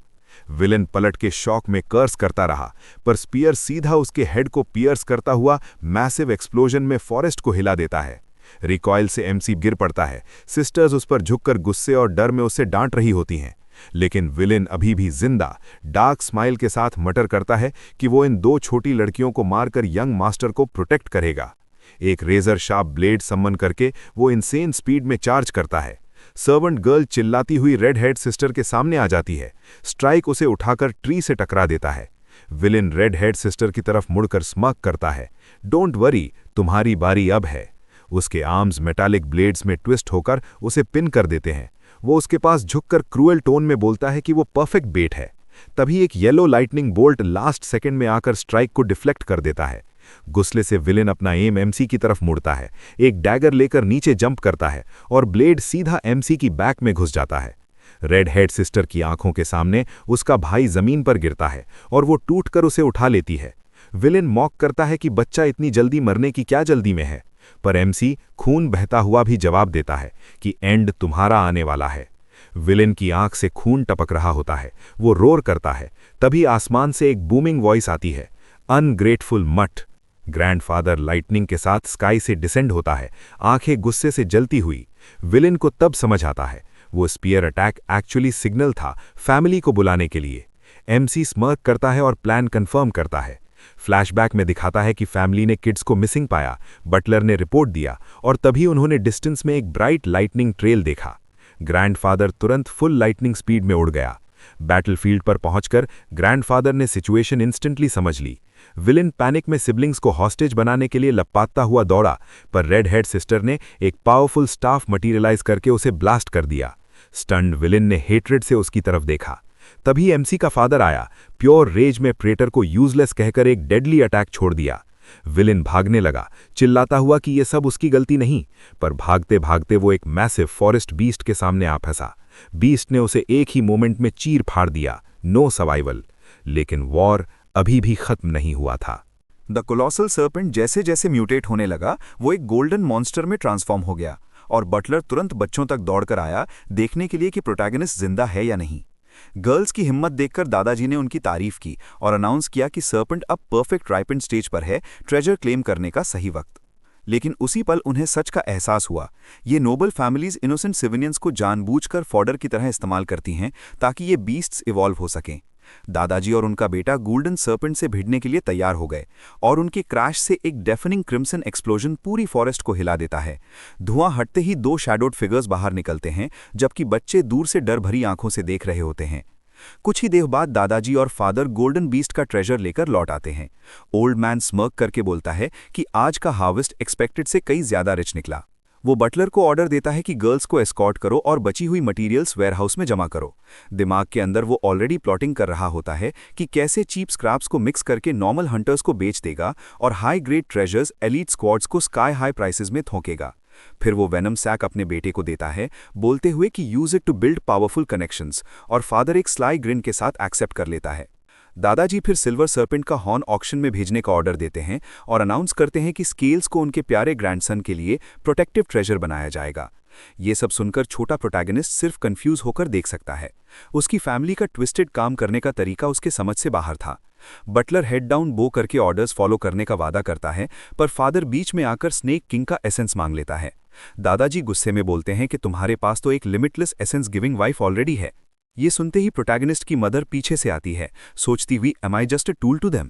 विलेन पलट के शॉक में कर्स करता रहा, पर स्पीयर सीधा उसके हेड को पियर्स करता हुआ मैसिव एक्सप्लोजन में फॉरेस्ट को हिला देता है। रिकॉइल से एमसी गिर पड़ता है। सिस्टर्स उस पर झुककर गुस्से और डर में उसे डांट रही होती हैं, लेकिन विलेन अभी भी जिंदा डार्क स्माइल के साथ मटर करता है कि वो इन दो छोटी लड़कियों को मारकर यंग मास्टर को प्रोटेक्ट करेगा। एक रेजर शार्प ब्लेड सम्मन करके वो इनसेन स्पीड में चार्ज करता है। सर्वेंट गर्ल चिल्लाती हुई रेड हेड सिस्टर के सामने आ जाती है। स्ट्राइक उसे उठाकर ट्री से टकरा देता है। विलेन रेड हेड सिस्टर की तरफ मुड़कर स्मक करता है, डोंट वरी, तुम्हारी बारी अब है। उसके आर्म्स मेटालिक ब्लेड्स में ट्विस्ट होकर उसे पिन कर देते हैं। वो उसके पास झुककर क्रूअल टोन में बोलता है कि वो परफेक्ट बेट है। तभी एक yellow lightning bolt last second में आकर स्ट्राइक को डिफ्लेक्ट कर देता है। गुस्से से विलेन अपना एम एमसी की तरफ मुड़ता है, एक डैगर लेकर नीचे जंप करता है और ब्लेड सीधा एमसी की बैक में घुस जाता है। रेड हेड सिस्टर की आंखों के सामने उसका भाई जमीन पर गिरता है और वो टूटकर उसे उठा लेती है। विलेन मॉक करता है कि बच्चा इतनी जल्दी मरने की क्या जल्दी में है, पर एमसी खून बहता हुआ भी जवाब देता है कि एंड तुम्हारा आने वाला है। विलेन की आंख से खून टपक रहा होता है। वो रोर करता है। तभी आसमान से एक बूमिंग वॉइस आती है, अनग्रेटफुल मट। ग्रैंडफादर लाइटनिंग के साथ स्काई से डिसेंड होता है, आंखें गुस्से से जलती हुई। विलेन को तब समझ आता है वो स्पीयर अटैक एक्चुअली सिग्नल था फैमिली को बुलाने के लिए। एमसी स्मर्क करता है और प्लान कंफर्म करता है। फ्लैशबैक में दिखाता है कि फैमिली ने किड्स को मिसिंग पाया, बटलर ने रिपोर्ट दिया और तभी उन्होंने डिस्टेंस में एक ब्राइट लाइटनिंग ट्रेल देखा। ग्रैंडफादर तुरंत फुल लाइटनिंग स्पीड में उड़ गया। बैटलफील्ड पर पहुंचकर ग्रैंडफादर ने सिचुएशन इंस्टेंटली समझ ली। विलेन पैनिक में सिबलिंग्स को हॉस्टेज बनाने के लिए लपकता हुआ दौड़ा, पर रेड हेड सिस्टर ने एक पावरफुल स्टाफ मटीरियलाइज करके उसे ब्लास्ट कर दिया। स्टन्ड विलेन ने हेट्रेड से उसकी तरफ देखा। तभी एमसी का फादर आया, प्योर रेज में प्रेटर को यूजलेस कहकर एक डेडली अटैक छोड़ दिया। विलेन भागने लगा, चिल्लाता हुआ कि यह सब उसकी गलती नहीं, पर भागते भागते वो एक मैसिव फॉरेस्ट बीस्ट के सामने आ फंसा। बीस्ट ने उसे एक ही मोमेंट में चीर फाड़ दिया, नो सर्वाइवल। लेकिन वॉर अभी भी खत्म नहीं हुआ था। द कोलोसल सर्पेंट जैसे जैसे म्यूटेट होने लगा, वो एक गोल्डन मॉन्स्टर में ट्रांसफॉर्म हो गया और बटलर तुरंत बच्चों तक दौड़कर आया देखने के लिए कि प्रोटैगनिस्ट जिंदा है या नहीं। गर्ल्स की हिम्मत देखकर दादाजी ने उनकी तारीफ की और अनाउंस किया कि सर्पेंट अब परफेक्ट राइपेंड स्टेज पर है, ट्रेजर क्लेम करने का सही वक्त। लेकिन उसी पल उन्हें सच का एहसास हुआ। ये नोबल फैमिलीज इनोसेंट सिविलियंस को जानबूझकर फॉडर की तरह इस्तेमाल करती हैं ताकि ये बीस्ट्स इवॉल्व हो सकें। दादाजी और उनका बेटा गोल्डन सर्पेंट से भिड़ने के लिए तैयार हो गए और उनके क्रैश से एक डेफनिंग क्रिम्सन एक्सप्लोजन पूरी फॉरेस्ट को हिला देता है। धुआं हटते ही 2 शैडोड फिगर्स बाहर निकलते हैं, जबकि बच्चे दूर से डर भरी आंखों से देख रहे होते हैं। कुछ ही देर बाद दादाजी और फादर गोल्डन बीस्ट का ट्रेजर लेकर लौट आते हैं। ओल्ड मैन स्मर्क करके बोलता है कि आज का हार्वेस्ट एक्सपेक्टेड से कई ज्यादा रिच निकला। वो बटलर को ऑर्डर देता है कि गर्ल्स को एस्कॉर्ट करो और बची हुई मटेरियल्स वेयरहाउस में जमा करो। दिमाग के अंदर वो ऑलरेडी प्लॉटिंग कर रहा होता है कि कैसे चीप स्क्रैप्स को मिक्स करके नॉर्मल हंटर्स को बेच देगा और high grade treasures elite squads को स्काई हाई प्राइसेस में थोकेगा। फिर वो वेनम सैक अपने बेटे को देता है, बोलते हुए कि use it to build powerful connections, और फादर एक स्लाई ग्रिन के साथ एक्सेप्ट कर लेता है। दादाजी फिर सिल्वर सर्पेंट का हॉर्न ऑक्शन में भेजने का ऑर्डर देते हैं और अनाउंस करते हैं कि स्केल्स को उनके प्यारे ग्रैंडसन के लिए प्रोटेक्टिव ट्रेजर बनाया जाएगा। ये सब सुनकर छोटा प्रोटैगनिस्ट सिर्फ कंफ्यूज होकर देख सकता है। उसकी फैमिली का ट्विस्टेड काम करने का तरीका उसके समझ से बाहर था। बटलर हेड डाउन बो करके ऑर्डर्स फॉलो करने का वादा करता है, पर फादर बीच में आकर स्नेक किंग का एसेंस मांग लेता है। दादाजी गुस्से में बोलते हैं कि तुम्हारे पास तो एक limitless essence giving wife already है। ये सुनते ही प्रोटैगनिस्ट की मदर पीछे से आती है, सोचती हुई am I just a tool to them.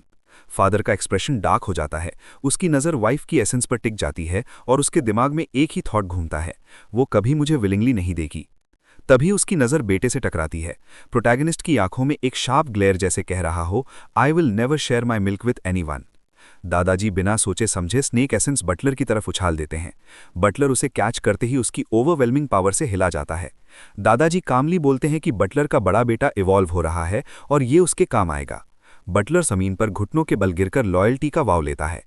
Father का एक्सप्रेशन डार्क हो जाता है। उसकी नज़र वाइफ की एसेंस पर टिक जाती है और उसके दिमाग में एक ही थॉट घूमता है, वो कभी मुझे विलिंगली नहीं देगी। तभी उसकी नज़र बेटे से टकराती है। प्रोटैगनिस्ट की आंखों में एक शार्प ग्लेयर जैसे कह रहा हो, I will never share my milk with anyone. दादाजी बिना सोचे समझे स्नेक एसेंस बटलर की तरफ उछाल देते हैं। बटलर उसे कैच करते ही उसकी ओवरवेलमिंग पावर से हिला जाता है। दादाजी कामली बोलते हैं कि बटलर का बड़ा बेटा इवॉल्व हो रहा है और ये उसके काम आएगा। बटलर जमीन पर घुटनों के बल गिरकर लॉयल्टी का वाव लेता है।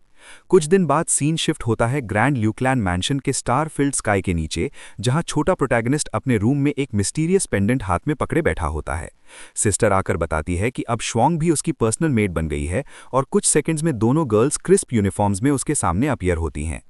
कुछ दिन बाद सीन शिफ्ट होता है ग्रैंड ल्यूक्लैंड मैंशन के स्टार फिल्ड स्काई के नीचे, जहां छोटा प्रोटैगनिस्ट अपने रूम में एक मिस्टीरियस पेंडेंट हाथ में पकड़े बैठा होता है। सिस्टर आकर बताती है कि अब श्वांग भी उसकी पर्सनल मेड बन गई है और कुछ सेकंड्स में दोनों गर्ल्स क्रिस्प यूनिफॉर्म्स में उसके सामने अपीयर होती हैं।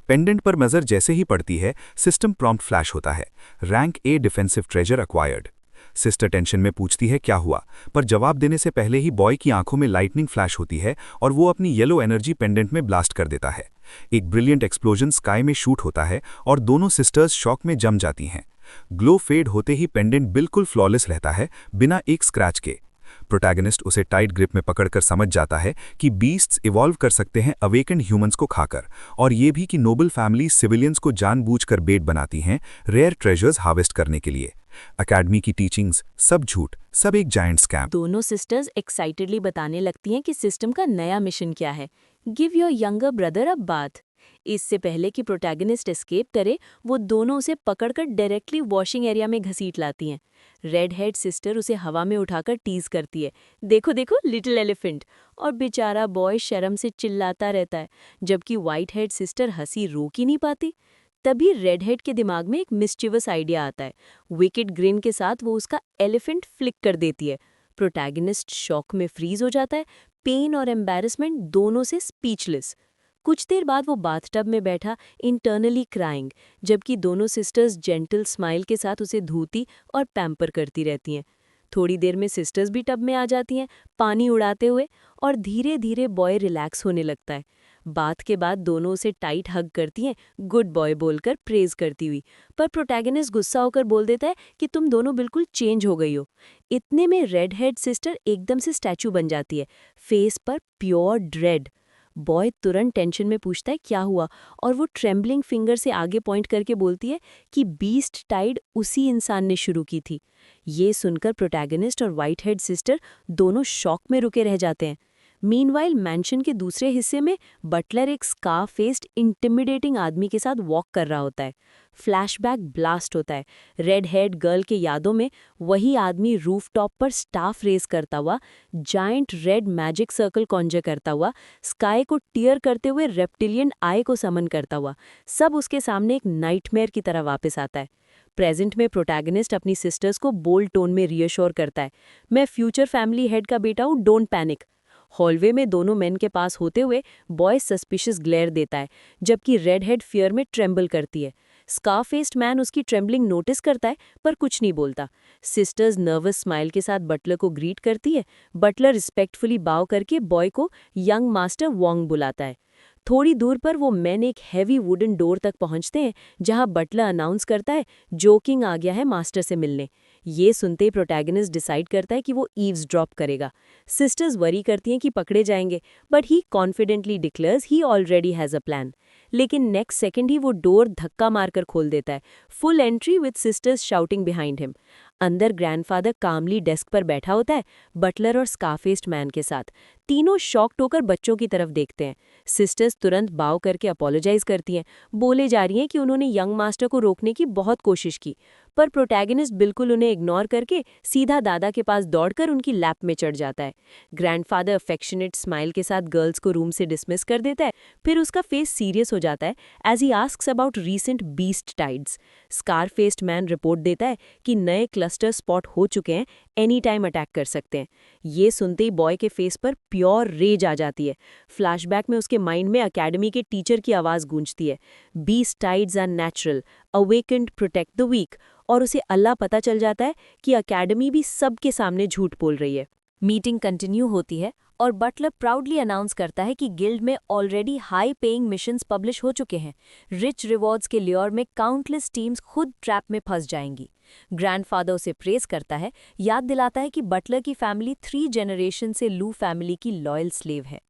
पेंडेंट पर नजर जैसे ही पड़ती है, सिस्टम प्रॉम्प्ट फ्लैश होता है, rank A defensive treasure acquired. Sister tension में पूछती है क्या हुआ, पर जवाब देने से पहले ही बॉय की आंखों में लाइटनिंग फ्लैश होती है और वो अपनी येलो एनर्जी पेंडेंट में ब्लास्ट कर देता है। एक ब्रिलियंट एक्सप्लोजन स्काई में शूट होता है और दोनों सिस्टर्स शॉक में जम जाती हैं। ग्लो फेड होते ही पेंडेंट बिल्कुल फ्लॉलेस रहता है, बिना एक स्क्रैच के। प्रोटैगनिस्ट उसे टाइट ग्रिप में पकड़कर समझ जाता है कि बीस्ट्स इवॉल्व कर सकते हैं अवेकेंड ह्यूमंस को खाकर, और ये भी कि नोबल फैमिली सिविलियंस को जानबूझकर बेट बनाती हैं रेयर ट्रेजर्स हार्वेस्ट करने के लिए। अकेडमी की टीचिंग्स सब झूठ, सब एक जायंट स्कैम। दोनों सिस्टर्स एक्साइटेडली बताने लगती हैं कि सिस्टम का नया मिशन क्या है, give your younger brother a bath. इससे पहले कि प्रोटैगनिस्ट एस्केप करे, वो दोनों उसे पकड़कर डायरेक्टली वॉशिंग एरिया में घसीट लाती हैं। रेड हेड सिस्टर उसे हवा में उठाकर टीज करती है, देखो देखो लिटिल एलिफेंट, और बेचारा बॉय शर्म से चिल्लाता रहता है, जबकि वाइट हेड सिस्टर हंसी रोक ही नहीं पाती। तभी रेड हेड के दिमाग में एक मिस्चिवस आइडिया आता है। विकेट ग्रिन के साथ वो उसका एलिफेंट फ्लिक कर देती है। प्रोटैगनिस्ट शॉक में फ्रीज हो जाता है, पेन और एम्बैरेसमेंट दोनों से स्पीचलेस। कुछ देर बाद वो बाथटब में बैठा इंटरनली क्राइंग, जबकि दोनों सिस्टर्स जेंटल स्माइल के साथ उसे धोती और पैम्पर करती रहती हैं। थोड़ी देर में सिस्टर्स भी टब में आ जाती हैं, पानी उड़ाते हुए, और धीरे धीरे बॉय रिलैक्स होने लगता है। बात के बाद दोनों उसे टाइट हग करती हैं, गुड बॉय बोलकर प्रेज करती हुई, पर प्रोटैगनिस्ट गुस्सा होकर बोल देता है कि तुम दोनों बिल्कुल चेंज हो गई हो। इतने में रेड हेड सिस्टर एकदम से स्टैचू बन जाती है, फेस पर प्योर ड्रेड। बॉय तुरंत टेंशन में पूछता है क्या हुआ, और वो ट्रेम्बलिंग फिंगर से आगे पॉइंट करके बोलती है कि बीस्ट टाइड उसी इंसान ने शुरू की थी। ये सुनकर प्रोटैगनिस्ट और वाइट हेड सिस्टर दोनों शॉक में रुके रह जाते हैं। मीनवाइल मैंशन के दूसरे हिस्से में बटलर एक स्कार्फ फेस्ड इंटिमिडेटिंग आदमी के साथ वॉक कर रहा होता है। फ्लैशबैक ब्लास्ट होता है। रेड हेड गर्ल के यादों में वही आदमी रूफटॉप पर स्टाफ रेस करता हुआ, giant red magic circle conjure करता हुआ, स्काई को टीयर करते हुए रेप्टिलियन आई को समन करता हुआ, सब उसके सामने एक नाइटमेयर की तरह वापस आता है। प्रेजेंट में प्रोटैगनिस्ट अपनी सिस्टर्स को बोल्ड टोन में रीअश्योर करता है, मैं फ्यूचर फैमिली हेड का बेटा हूँ, डोंट पैनिक। हॉलवे में दोनों मेन के पास होते हुए बॉय सस्पिशियस ग्लेयर देता है, जबकि रेड हेड फियर में ट्रेम्बल करती है। स्कारफेस्ड मैन उसकी ट्रेम्बलिंग नोटिस करता है पर कुछ नहीं बोलता। सिस्टर्स नर्वस स्माइल के साथ बटलर को ग्रीट करती है। बटलर रिस्पेक्टफुली बाव करके बॉय को यंग मास्टर वोंग बुलाता है। थोड़ी दूर पर वो मैन एक हैवी वुडन डोर तक पहुंचते हैं जहां बटलर अनाउंस करता है जोकिंग आ गया है मास्टर से मिलने। ये सुनते ही प्रोटैगनिस्ट डिसाइड करता है कि वो ईव्स ड्रॉप करेगा। सिस्टर्स वरी करती हैं कि पकड़े जाएंगे, but he confidently declares he already has a plan. लेकिन नेक्स्ट सेकंड ही वो डोर धक्का मारकर खोल देता है। Full entry with sisters shouting behind him. अंदर ग्रैंडफादर कामली डेस्क पर बैठा होता है, बटलर और स्कारफेस्ड मैन के साथ। तीनों शॉक्ड होकर बच्चों की तरफ देखते हैं। सिस्टर्स तुरंत बाव करके अपोलोजाइज करती हैं, बोले जा रही हैं कि उन्होंने यंग मास्टर को रोकने की बहुत कोशिश की, पर प्रोटैगनिस्ट बिल्कुल उन्हें इग्नोर करके सीधा दादा के पास दौड़कर उनकी लैप में चढ़ जाता है। ग्रैंडफादर अफेक्शनेट स्माइल के साथ गर्ल्स को रूम से डिसमिस कर देता है, फिर उसका फेस सीरियस हो जाता है as he asks about recent beast tides. Scarfaced man report देता है कि नए क्लस्टर स्पॉट हो चुके हैं, एनी टाइम अटैक कर सकते हैं। ये सुनते ही बॉय के फेस पर प्योर रेज आ जाती है। फ्लैशबैक में उसके माइंड में अकेडमी के टीचर की आवाज़ गूंजती है, beast tides are natural, awakened protect the weak. और उसे अल्लाह पता चल जाता है कि अकेडमी भी सबके सामने झूठ बोल रही है। मीटिंग कंटिन्यू होती है और बटलर प्राउडली अनाउंस करता है कि गिल्ड में already high paying missions publish हो चुके हैं। रिच रिवॉर्ड्स के ल्योर में काउंटलेस टीम्स खुद ट्रैप में फंस जाएंगी। ग्रैंडफादर उसे प्रेज करता है, याद दिलाता है कि बटलर की फैमिली 3 जनरेशन से लू फैमिली की लॉयल स्लेव है।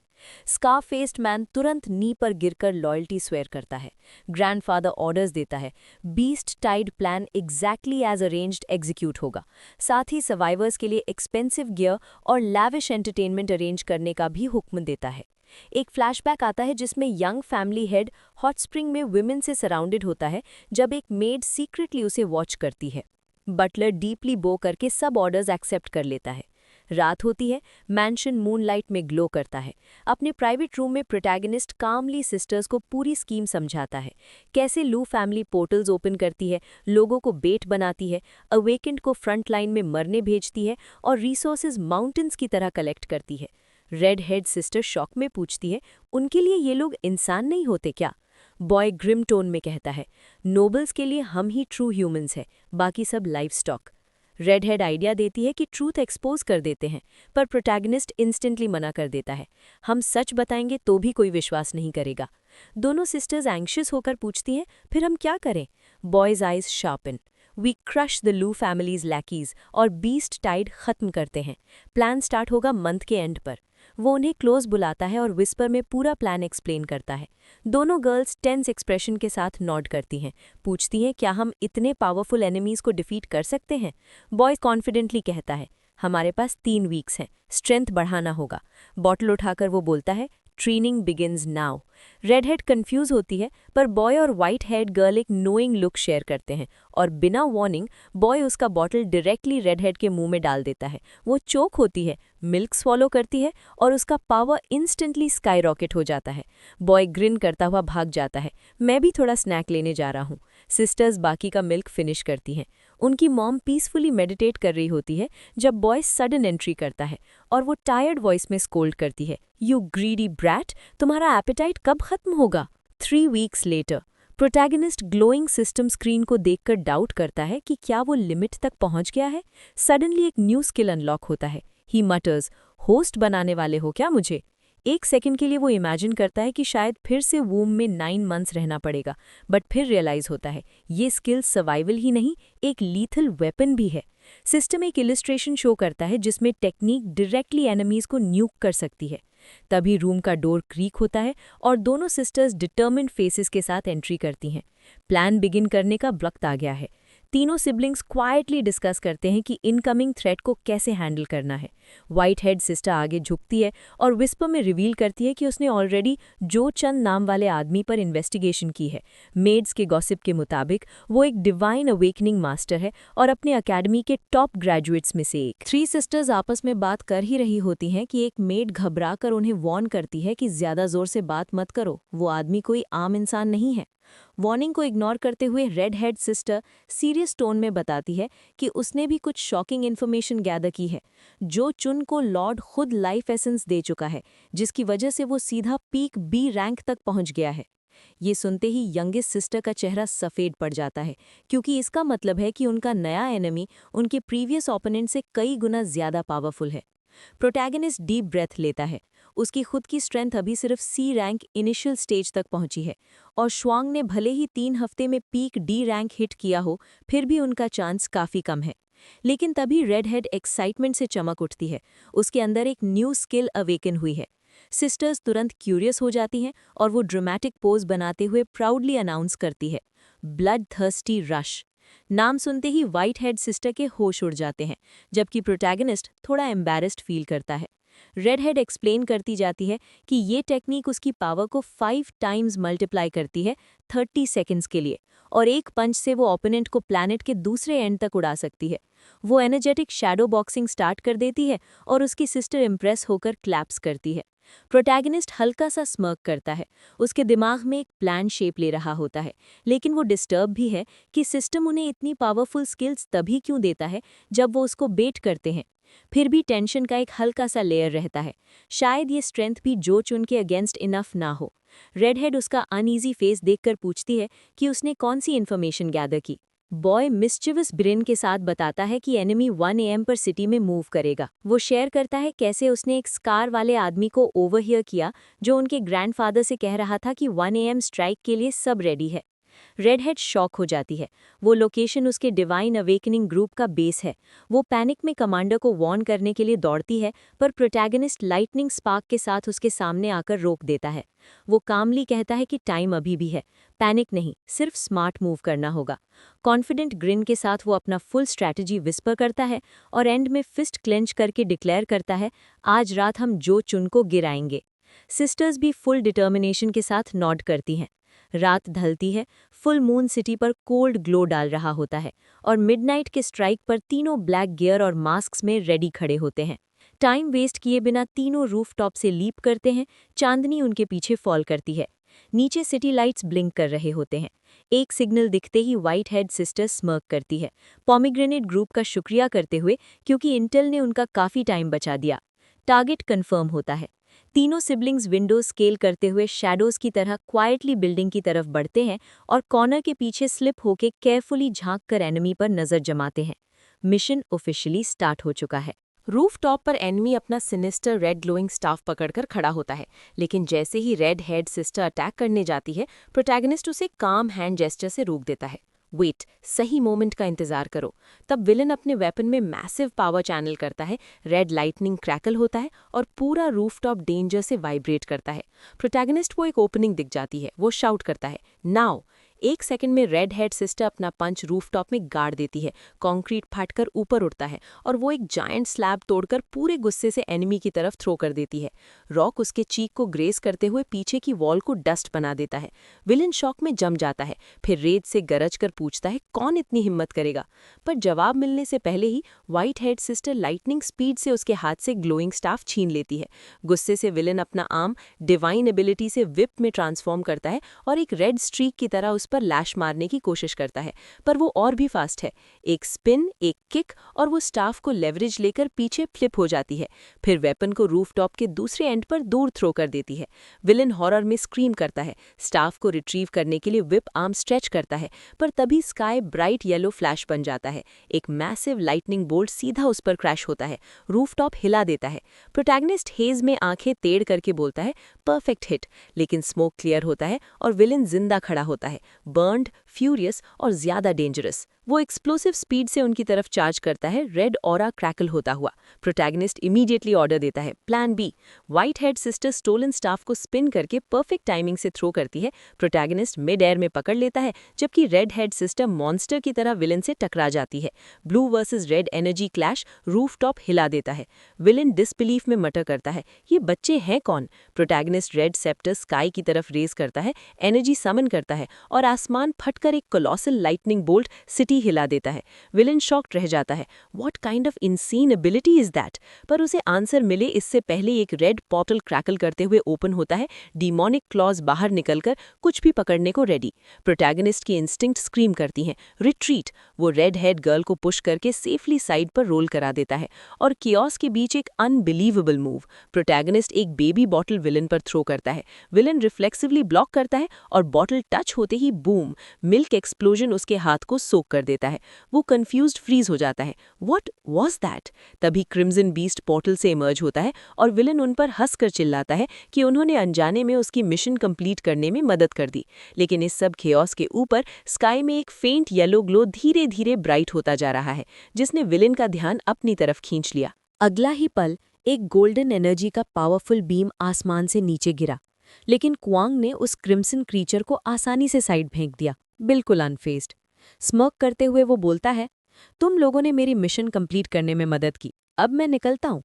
स्कारफेस्ड मैन तुरंत नी पर गिरकर लॉयल्टी स्वेयर करता है। ग्रैंडफादर ऑर्डर्स देता है, beast tide plan exactly as arranged execute होगा। साथ ही सर्वाइवर्स के लिए एक्सपेंसिव गियर और लैविश एंटरटेनमेंट अरेंज करने का भी हुक्म देता है। एक फ्लैशबैक आता है जिसमें young family head hot spring में विमेन से सराउंडेड होता है जब एक मेड सीक्रेटली उसे वॉच करती है। बटलर डीपली बो करके सब ऑर्डर्स एक्सेप्ट कर लेता है। रात होती है, मैंशन मूनलाइट में ग्लो करता है। अपने प्राइवेट रूम में प्रोटैगनिस्ट कामली सिस्टर्स को पूरी स्कीम समझाता है, कैसे लू फैमिली पोर्टल्स ओपन करती है, लोगों को बेट बनाती है, अवेकेंड को फ्रंट लाइन में मरने भेजती है और रिसोर्सेज माउंटेन्स की तरह कलेक्ट करती है। रेड हेड सिस्टर शॉक में पूछती है, उनके लिए ये लोग इंसान नहीं होते क्या? बॉय ग्रिम टोन में कहता है, नोबल्स के लिए हम ही ट्रू ह्यूमंस हैं, बाकी सब life stock. Red head idea देती है कि ट्रूथ एक्सपोज कर देते हैं, पर प्रोटैगनिस्ट इंस्टेंटली मना कर देता है, हम सच बताएंगे तो भी कोई विश्वास नहीं करेगा। दोनों सिस्टर्स एंग्शियस होकर पूछती हैं, फिर हम क्या करें? Boys eyes sharpen, we crush the Lu families lackeys और बीस्ट टाइड खत्म करते हैं। प्लान स्टार्ट होगा मंथ के एंड पर। वो उन्हें क्लोज बुलाता है और विस्पर में पूरा प्लान एक्सप्लेन करता है। दोनों गर्ल्स टेंस एक्सप्रेशन के साथ नॉड करती हैं, पूछती हैं क्या हम इतने पावरफुल एनिमीज को डिफीट कर सकते हैं? बॉय कॉन्फिडेंटली कहता है, हमारे पास 3 वीक्स हैं, स्ट्रेंथ बढ़ाना होगा। बॉटल उठाकर वो बोलता है, training begins now. Red head confuse होती है, पर बॉय और वाइट हेड गर्ल एक नोइंग लुक शेयर करते हैं और बिना वार्निंग बॉय उसका बॉटल डायरेक्टली रेड हेड के मुंह में डाल देता है। वो चोक होती है, मिल्क स्वॉलो करती है और उसका पावर इंस्टेंटली स्काई रॉकेट हो जाता है। बॉय ग्रिन करता हुआ भाग जाता है, मैं भी थोड़ा स्नैक लेने जा रहा हूँ। सिस्टर्स बाकी का मिल्क फिनिश करती हैं। उनकी मॉम पीसफुली मेडिटेट कर रही होती है जब बॉय सडन एंट्री करता है और वो टायर्ड वॉइस में स्कोल्ड करती है, यू ग्रीडी ब्रैट, तुम्हारा एपेटाइट कब खत्म होगा? 3 weeks later protagonist glowing system screen को देखकर डाउट करता है कि क्या वो लिमिट तक पहुंच गया है। सडनली एक न्यू स्किल अनलॉक होता है। ही मटर्स, होस्ट बनाने वाले हो क्या मुझे? एक सेकंड के लिए वो इमेजिन करता है कि शायद फिर से वूम में 9 मंथ्स रहना पड़ेगा, बट फिर रियलाइज होता है ये स्किल सर्वाइवल ही नहीं, एक लीथल वेपन भी है। सिस्टम एक इलिस्ट्रेशन शो करता है जिसमें टेक्निक डायरेक्टली एनिमीज को न्यूक कर सकती है। तभी रूम का डोर क्रीक होता है और दोनों सिस्टर्स डिटर्मिन्ड फेसेस के साथ एंट्री करती हैं। प्लान बिगिन करने का वक्त आ गया है। तीनों सिबलिंग्स क्वाइटली डिस्कस करते हैं कि इनकमिंग थ्रेट को कैसे हैंडल करना है। वाइट हेड सिस्टर आगे झुकती है और विस्पर में रिवील करती है कि उसने ऑलरेडी जो चंद नाम वाले आदमी पर इन्वेस्टिगेशन की है। मेड्स के गॉसिप के मुताबिक वो एक डिवाइन अवेकनिंग मास्टर है और अपने अकेडमी के टॉप ग्रेजुएट्स में से एक। 3 सिस्टर्स आपस में बात कर ही रही होती हैं कि एक मेड घबरा कर उन्हें वार्न करती है कि ज्यादा जोर से बात मत करो, वो आदमी कोई आम इंसान नहीं है। वार्निंग को इग्नोर करते हुए red head sister serious tone में बताती है कि उसने भी कुछ शॉकिंग इन्फॉर्मेशन गैदर की है। जो चुन को लॉर्ड खुद लाइफ एसेंस दे चुका है, जिसकी वजह से वो सीधा पीक बी रैंक तक पहुंच गया है। ये सुनते ही यंगेस्ट सिस्टर का चेहरा सफ़ेद पड़ जाता है, क्योंकि इसका मतलब है कि उनका नया एनिमी उनके प्रीवियस ओपोनेंट से कई गुना ज़्यादा पावरफुल है। प्रोटैगनिस्ट डीप ब्रेथ लेता है। उसकी खुद की स्ट्रेंथ अभी सिर्फ सी रैंक इनिशियल स्टेज तक पहुंची है, और श्वांग ने भले ही 3 हफ्ते में पीक डी रैंक हिट किया हो, फिर भी उनका चांस काफ़ी कम है। लेकिन तभी रेड हेड एक्साइटमेंट से चमक उठती है। उसके अंदर एक न्यू स्किल अवेकन हुई है। सिस्टर्स तुरंत क्यूरियस हो जाती हैं और वो ड्रामेटिक पोज बनाते हुए प्राउडली अनाउंस करती है, ब्लड थर्स्टी रश। नाम सुनते ही व्हाइट हेड सिस्टर के होश उड़ जाते हैं, जबकि प्रोटैगनिस्ट थोड़ा एम्बैरेस्ड फील करता है। रेड हेड एक्सप्लेन करती जाती है कि ये टेक्निक उसकी पावर को 5 टाइम्स मल्टीप्लाई करती है 30 सेकंड्स के लिए, और एक पंच से वो ओपोनेंट को प्लैनेट के दूसरे एंड तक उड़ा सकती है। वो एनर्जेटिक शैडो बॉक्सिंग स्टार्ट कर देती है और उसकी सिस्टर इम्प्रेस होकर क्लैप्स करती है। प्रोटैगनिस्ट हल्का सा स्मर्क करता है। उसके दिमाग में एक प्लान शेप ले रहा होता है, लेकिन वो डिस्टर्ब भी है कि सिस्टम उन्हें इतनी पावरफुल स्किल्स तभी क्यों देता है जब वो उसको बेट करते हैं। फिर भी टेंशन का एक हल्का सा लेयर रहता है। शायद ये स्ट्रेंथ भी जो चुन के अगेंस्ट इनफ ना हो। रेडहेड उसका अनईजी फेस देखकर पूछती है कि उसने कौन सी इन्फॉर्मेशन गैदर की। बॉय मिस्चिवस ब्रेन के साथ बताता है कि एनिमी 1 AM पर सिटी में मूव करेगा। वो शेयर करता है कैसे उसने एक स्कार वाले आदमी को ओवरहियर किया, जो उनके ग्रैंडफादर से कह रहा था कि 1 AM स्ट्राइक के लिए सब रेडी है। रेडहेड शॉक हो जाती है। वो लोकेशन उसके डिवाइन अवेकनिंग ग्रुप का बेस है। वो पैनिक में कमांडर को वार्न करने के लिए दौड़ती है, पर प्रोटैगनिस्ट लाइटनिंग स्पार्क के साथ उसके सामने आकर रोक देता है। वो कामली कहता है कि टाइम अभी भी है, पैनिक नहीं, सिर्फ स्मार्ट मूव करना होगा। कॉन्फिडेंट ग्रिन के साथ वो अपना फुल स्ट्रैटेजी विस्पर करता है और एंड में फिस्ट क्लेंच करके डिक्लेयर करता है, आज रात हम जो चुन को गिराएंगे। सिस्टर्स भी फुल डिटर्मिनेशन के साथ नॉड करती हैं। रात ढलती है, फुल मून सिटी पर कोल्ड ग्लो डाल रहा होता है, और मिडनाइट के स्ट्राइक पर तीनों ब्लैक गियर और मास्क्स में रेडी खड़े होते हैं। टाइम वेस्ट किए बिना तीनों रूफटॉप से लीप करते हैं। चांदनी उनके पीछे फॉल करती है। नीचे सिटी लाइट्स ब्लिंक कर रहे होते हैं। एक सिग्नल दिखते ही व्हाइट हेड सिस्टर स्मर्क करती है, पॉमीग्रेनेट ग्रुप का शुक्रिया करते हुए, क्योंकि इंटेल ने उनका काफ़ी टाइम बचा दिया। टारगेट कंफर्म होता है। तीनों सिबलिंग्स विंडो स्केल करते हुए शैडोज की तरह क्वाइटली बिल्डिंग की तरफ बढ़ते हैं और कॉर्नर के पीछे स्लिप होके केयरफुली झांक कर एनिमी पर नजर जमाते हैं। मिशन ऑफिशियली स्टार्ट हो चुका है। रूफटॉप पर एनिमी अपना सिनिस्टर रेड ग्लोइंग स्टाफ पकड़कर खड़ा होता है, लेकिन जैसे ही रेड हेड सिस्टर अटैक करने जाती है, प्रोटैगनिस्ट उसे काम हैंड जेस्चर से रोक देता है। वेट, सही मोमेंट का इंतजार करो। तब विलन अपने वेपन में मैसिव पावर चैनल करता है। रेड लाइटनिंग क्रैकल होता है और पूरा रूफटॉप डेंजर से वाइब्रेट करता है। प्रोटैगनिस्ट को एक ओपनिंग दिख जाती है। वो शाउट करता है, नाउ। 1 सेकंड में रेड हेड सिस्टर अपना पंच रूफटॉप में गाड़ देती है। कंक्रीट फाटकर ऊपर उड़ता है और वो एक जायंट स्लैब तोड़कर पूरे गुस्से से एनिमी की तरफ थ्रो कर देती है। रॉक उसके चीक को ग्रेस करते हुए पीछे की वॉल को डस्ट बना देता है। विलन शॉक में जम जाता है, फिर रेज से गरज कर पूछता है, कौन इतनी हिम्मत करेगा। पर जवाब मिलने से पहले ही white head sister lightning speed से उसके हाथ से ग्लोइंग स्टाफ छीन लेती है। गुस्से से विलन अपना आर्म डिवाइन एबिलिटी से विप में ट्रांसफॉर्म करता है और एक रेड स्ट्रीक की तरह उस पर लैश मारने की कोशिश करता है, पर वो और भी फास्ट है। एक स्पिन, एक किक, और वो स्टाफ को लेवरेज लेकर पीछे फ्लिप हो जाती है। फिर वेपन को रूफटॉप के दूसरे एंड पर दूर थ्रो कर देती है। विलन हॉरर में स्क्रीम करता है, स्टाफ को रिट्रीव करने के लिए विप आर्म स्ट्रेच करता है, पर तभी स्काई ब्राइट येलो फ्लैश बन जाता है। एक मैसिव लाइटनिंग बोल्ट सीधा उस पर क्रैश होता है। रूफटॉप हिला देता है। प्रोटैगनिस्ट हेज में आंखें टेढ़ करके बोलता है, परफेक्ट हिट, लेकिन स्मोक क्लियर होता है और विलन जिंदा खड़ा होता है, बर्न्ड, फ्यूरियस और ज्यादा डेंजरस। वो एक्सप्लोसिव स्पीड से उनकी तरफ चार्ज करता है, रेड ऑरा क्रैकल होता हुआ। प्रोटैगनिस्ट इमीडिएटली ऑर्डर देता है, plan B. White head sister stolen staff को स्पिन करके परफेक्ट टाइमिंग से थ्रो करती है। प्रोटैगनिस्ट मिड एयर में पकड़ लेता है, जबकि रेड हेड सिस्टर मॉन्स्टर की तरह विलन से टकरा जाती है। Blue versus red energy clash rooftop हिला देता है। विलन डिसबिलीफ में मटर करता है, ये बच्चे हैं कौन। प्रोटैगनिस्ट रेड सेप्टर स्काई की तरफ रेज करता है, एनर्जी समन करता है और आसमान फटकर एक कोलोसल लाइटनिंग बोल्ट सिटी हिला देता है। विलन शॉक्ड रह जाता है। What kind of insane ability is that? पर उसे आंसर मिले इससे पहले एक रेड पोर्टल क्रैकल करते हुए ओपन होता है। डीमोनिक क्लॉज बाहर निकलकर कुछ भी पकड़ने को रेडी। प्रोटैगनिस्ट की इंस्टिंक्ट स्क्रीम करती हैं, रिट्रीट। वो रेड हेड गर्ल को पुश करके सेफली साइड पर रोल करा देता है और कियोस के बीच एक अनबिलीवेबल मूव। प्रोटैगनिस्ट एक बेबी बॉटल विलन पर थ्रो करता है। विलन रिफ्लेक्सिवली ब्लॉक करता है और बॉटल टच होते ही बूम, मिल्क एक्सप्लोजन उसके हाथ को सोक कर देता है। वो कंफ्यूज्ड फ्रीज हो जाता है। What was that? तभी क्रिम्सन बीस्ट पोर्टल से इमर्ज होता है और विलन उन पर हंसकर चिल्लाता है कि उन्होंने अनजाने में उसकी मिशन कंप्लीट करने में मदद कर दी। लेकिन इस सब खेओस के ऊपर स्काई में एक फेंट येलो ग्लो धीरे धीरे ब्राइट होता जा रहा है, जिसने विलन का ध्यान अपनी तरफ खींच लिया। अगला ही पल एक गोल्डन एनर्जी का पावरफुल बीम आसमान से नीचे गिरा, लेकिन क्वांग ने उस क्रिम्सन क्रीचर को आसानी से साइड फेंक दिया, बिल्कुल अनफेज्ड। स्मर्क करते हुए वो बोलता है, तुम लोगों ने मेरी मिशन कंप्लीट करने में मदद की, अब मैं निकलता हूं।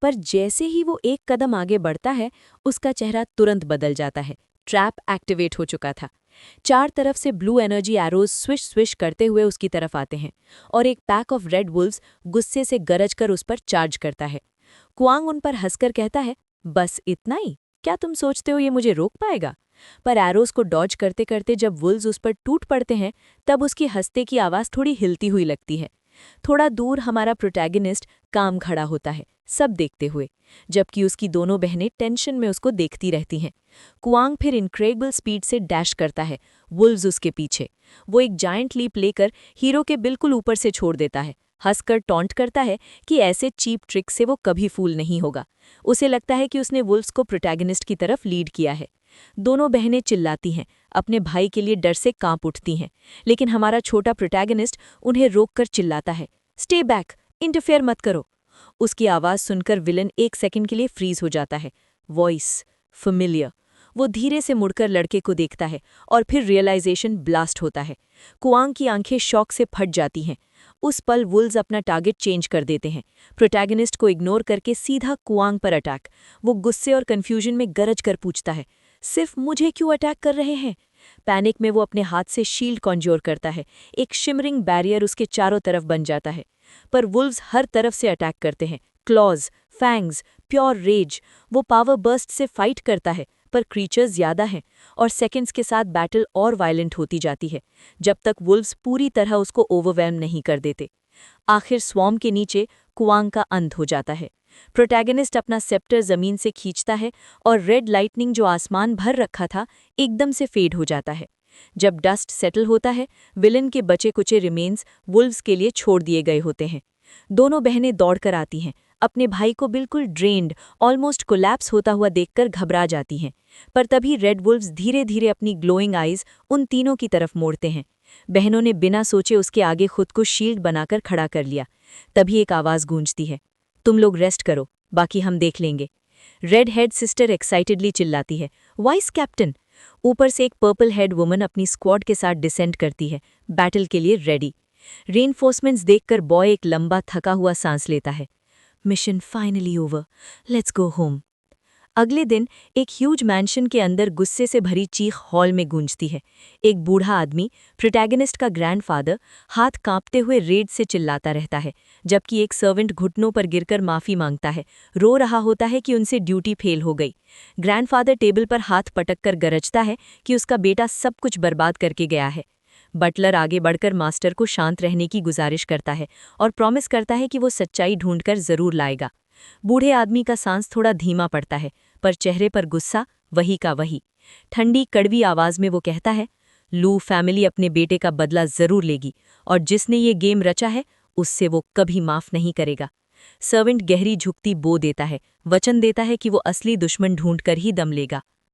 पर जैसे ही वो एक कदम आगे बढ़ता है, उसका चेहरा तुरंत बदल जाता है। ट्रैप एक्टिवेट हो चुका था। चार तरफ से blue energy arrows swish swish करते हुए उसकी तरफ आते हैं और एक पैक ऑफ रेड वुल्व्स गुस्से से गरज कर उस पर चार्ज करता है। क्वांग उन पर हंसकर कहता है, बस इतना ही? क्या तुम सोचते हो ये मुझे रोक पाएगा? पर एरोज को डॉज करते करते जब वुल्व्स उस पर टूट पड़ते हैं, तब उसकी हंसते की आवाज़ थोड़ी हिलती हुई लगती है। थोड़ा दूर हमारा प्रोटैगनिस्ट काम खड़ा होता है, सब देखते हुए, जबकि उसकी दोनों बहनें टेंशन में उसको देखती रहती हैं। क्वांग फिर इनक्रेडिबल स्पीड से डैश करता है, वुल्व्स उसके पीछे। वो एक जायंट लीप लेकर हीरो के बिल्कुल ऊपर से छोड़ देता है, हंसकर टॉन्ट करता है कि ऐसे चीप ट्रिक से वो कभी फूल नहीं होगा। उसे लगता है कि उसने वुल्व्स को प्रोटैगनिस्ट की तरफ लीड किया है। दोनों बहनें चिल्लाती हैं, अपने भाई के लिए डर से कांप उठती हैं, लेकिन हमारा छोटा प्रोटैगनिस्ट उन्हें रोककर चिल्लाता है, स्टे बैक, इंटरफेयर मत करो। उसकी आवाज़ सुनकर विलन एक सेकंड के लिए फ्रीज हो जाता है। Voice familiar. वो धीरे से मुड़कर लड़के को देखता है और फिर रियलाइजेशन ब्लास्ट होता है। क्वांग की आंखें शॉक से फट जाती हैं। उस पल वुल्व्स अपना टारगेट चेंज कर देते हैं, प्रोटैगनिस्ट को इग्नोर करके सीधा क्वांग पर अटैक। वो गुस्से और कन्फ्यूजन में गरज कर पूछता है, सिर्फ मुझे क्यों अटैक कर रहे हैं? पैनिक में वो अपने हाथ से शील्ड कॉन्ज्योर करता है। एक शिमरिंग बैरियर उसके चारों तरफ बन जाता है। पर वुल्व्स हर तरफ से अटैक करते हैं, क्लॉज, फैंग्स, प्योर रेज। वो पावर बर्स्ट से फाइट करता है, पर क्रीचर्स ज़्यादा हैं और सेकंड्स के साथ बैटल और वायलेंट होती जाती है, जब तक वुल्व्स पूरी तरह उसको ओवरवेल्म नहीं कर देते। आखिर स्वॉर्म के नीचे क्वांग का अंत हो जाता है। प्रोटैगनिस्ट अपना सेप्टर जमीन से खींचता है और रेड लाइटनिंग जो आसमान भर रखा था एकदम से फेड हो जाता है। जब डस्ट सेटल होता है, विलन के बचे कुचे रिमेन्स वुल्व्स के लिए छोड़ दिए गए होते हैं। दोनों बहनें दौड़कर आती हैं, अपने भाई को बिल्कुल ड्रेन्ड, ऑलमोस्ट कोलैप्स होता हुआ देखकर घबरा जाती हैं। पर तभी रेड वुल्व्स धीरे धीरे अपनी ग्लोइंग आइज उन तीनों की तरफ मोड़ते हैं। बहनों ने बिना सोचे उसके आगे खुद को शील्ड बनाकर खड़ा कर लिया। तभी एक आवाज़ गूंजती है, तुम लोग रेस्ट करो, बाकी हम देख लेंगे। रेड हेड सिस्टर एक्साइटेडली चिल्लाती है, वाइस कैप्टन। ऊपर से एक पर्पल हेड वुमन अपनी स्क्वाड के साथ डिसेंड करती है, बैटल के लिए रेडी। रेनफोर्समेंट्स देखकर बॉय एक लंबा थका हुआ सांस लेता है। Mission finally over, let's go home. अगले दिन एक ह्यूज मैंशन के अंदर गुस्से से भरी चीख हॉल में गूंजती है। एक बूढ़ा आदमी, प्रोटैगनिस्ट का ग्रैंडफादर, हाथ कांपते हुए रेड से चिल्लाता रहता है, जबकि एक सर्वेंट घुटनों पर गिरकर माफी मांगता है, रो रहा होता है कि उनसे ड्यूटी फेल हो गई। ग्रैंडफादर टेबल पर हाथ पटक कर गरजता है कि उसका बेटा सब कुछ बर्बाद करके गया है। बटलर आगे बढ़कर मास्टर को शांत रहने की गुजारिश करता है और प्रॉमिस करता है कि वो सच्चाई ढूंढकर जरूर लाएगा। बूढ़े आदमी का सांस थोड़ा धीमा पड़ता है, पर चेहरे पर गुस्सा वही का वही। ठंडी कड़वी आवाज में वो कहता है, लू फैमिली अपने बेटे का बदला जरूर लेगी और जिसने ये गेम रचा है उससे वो कभी माफ नहीं करेगा। सर्वेंट गहरी झुकती बो देता है, वचन देता है कि वो असली दुश्मन ढूंढकर ही दम लेगा।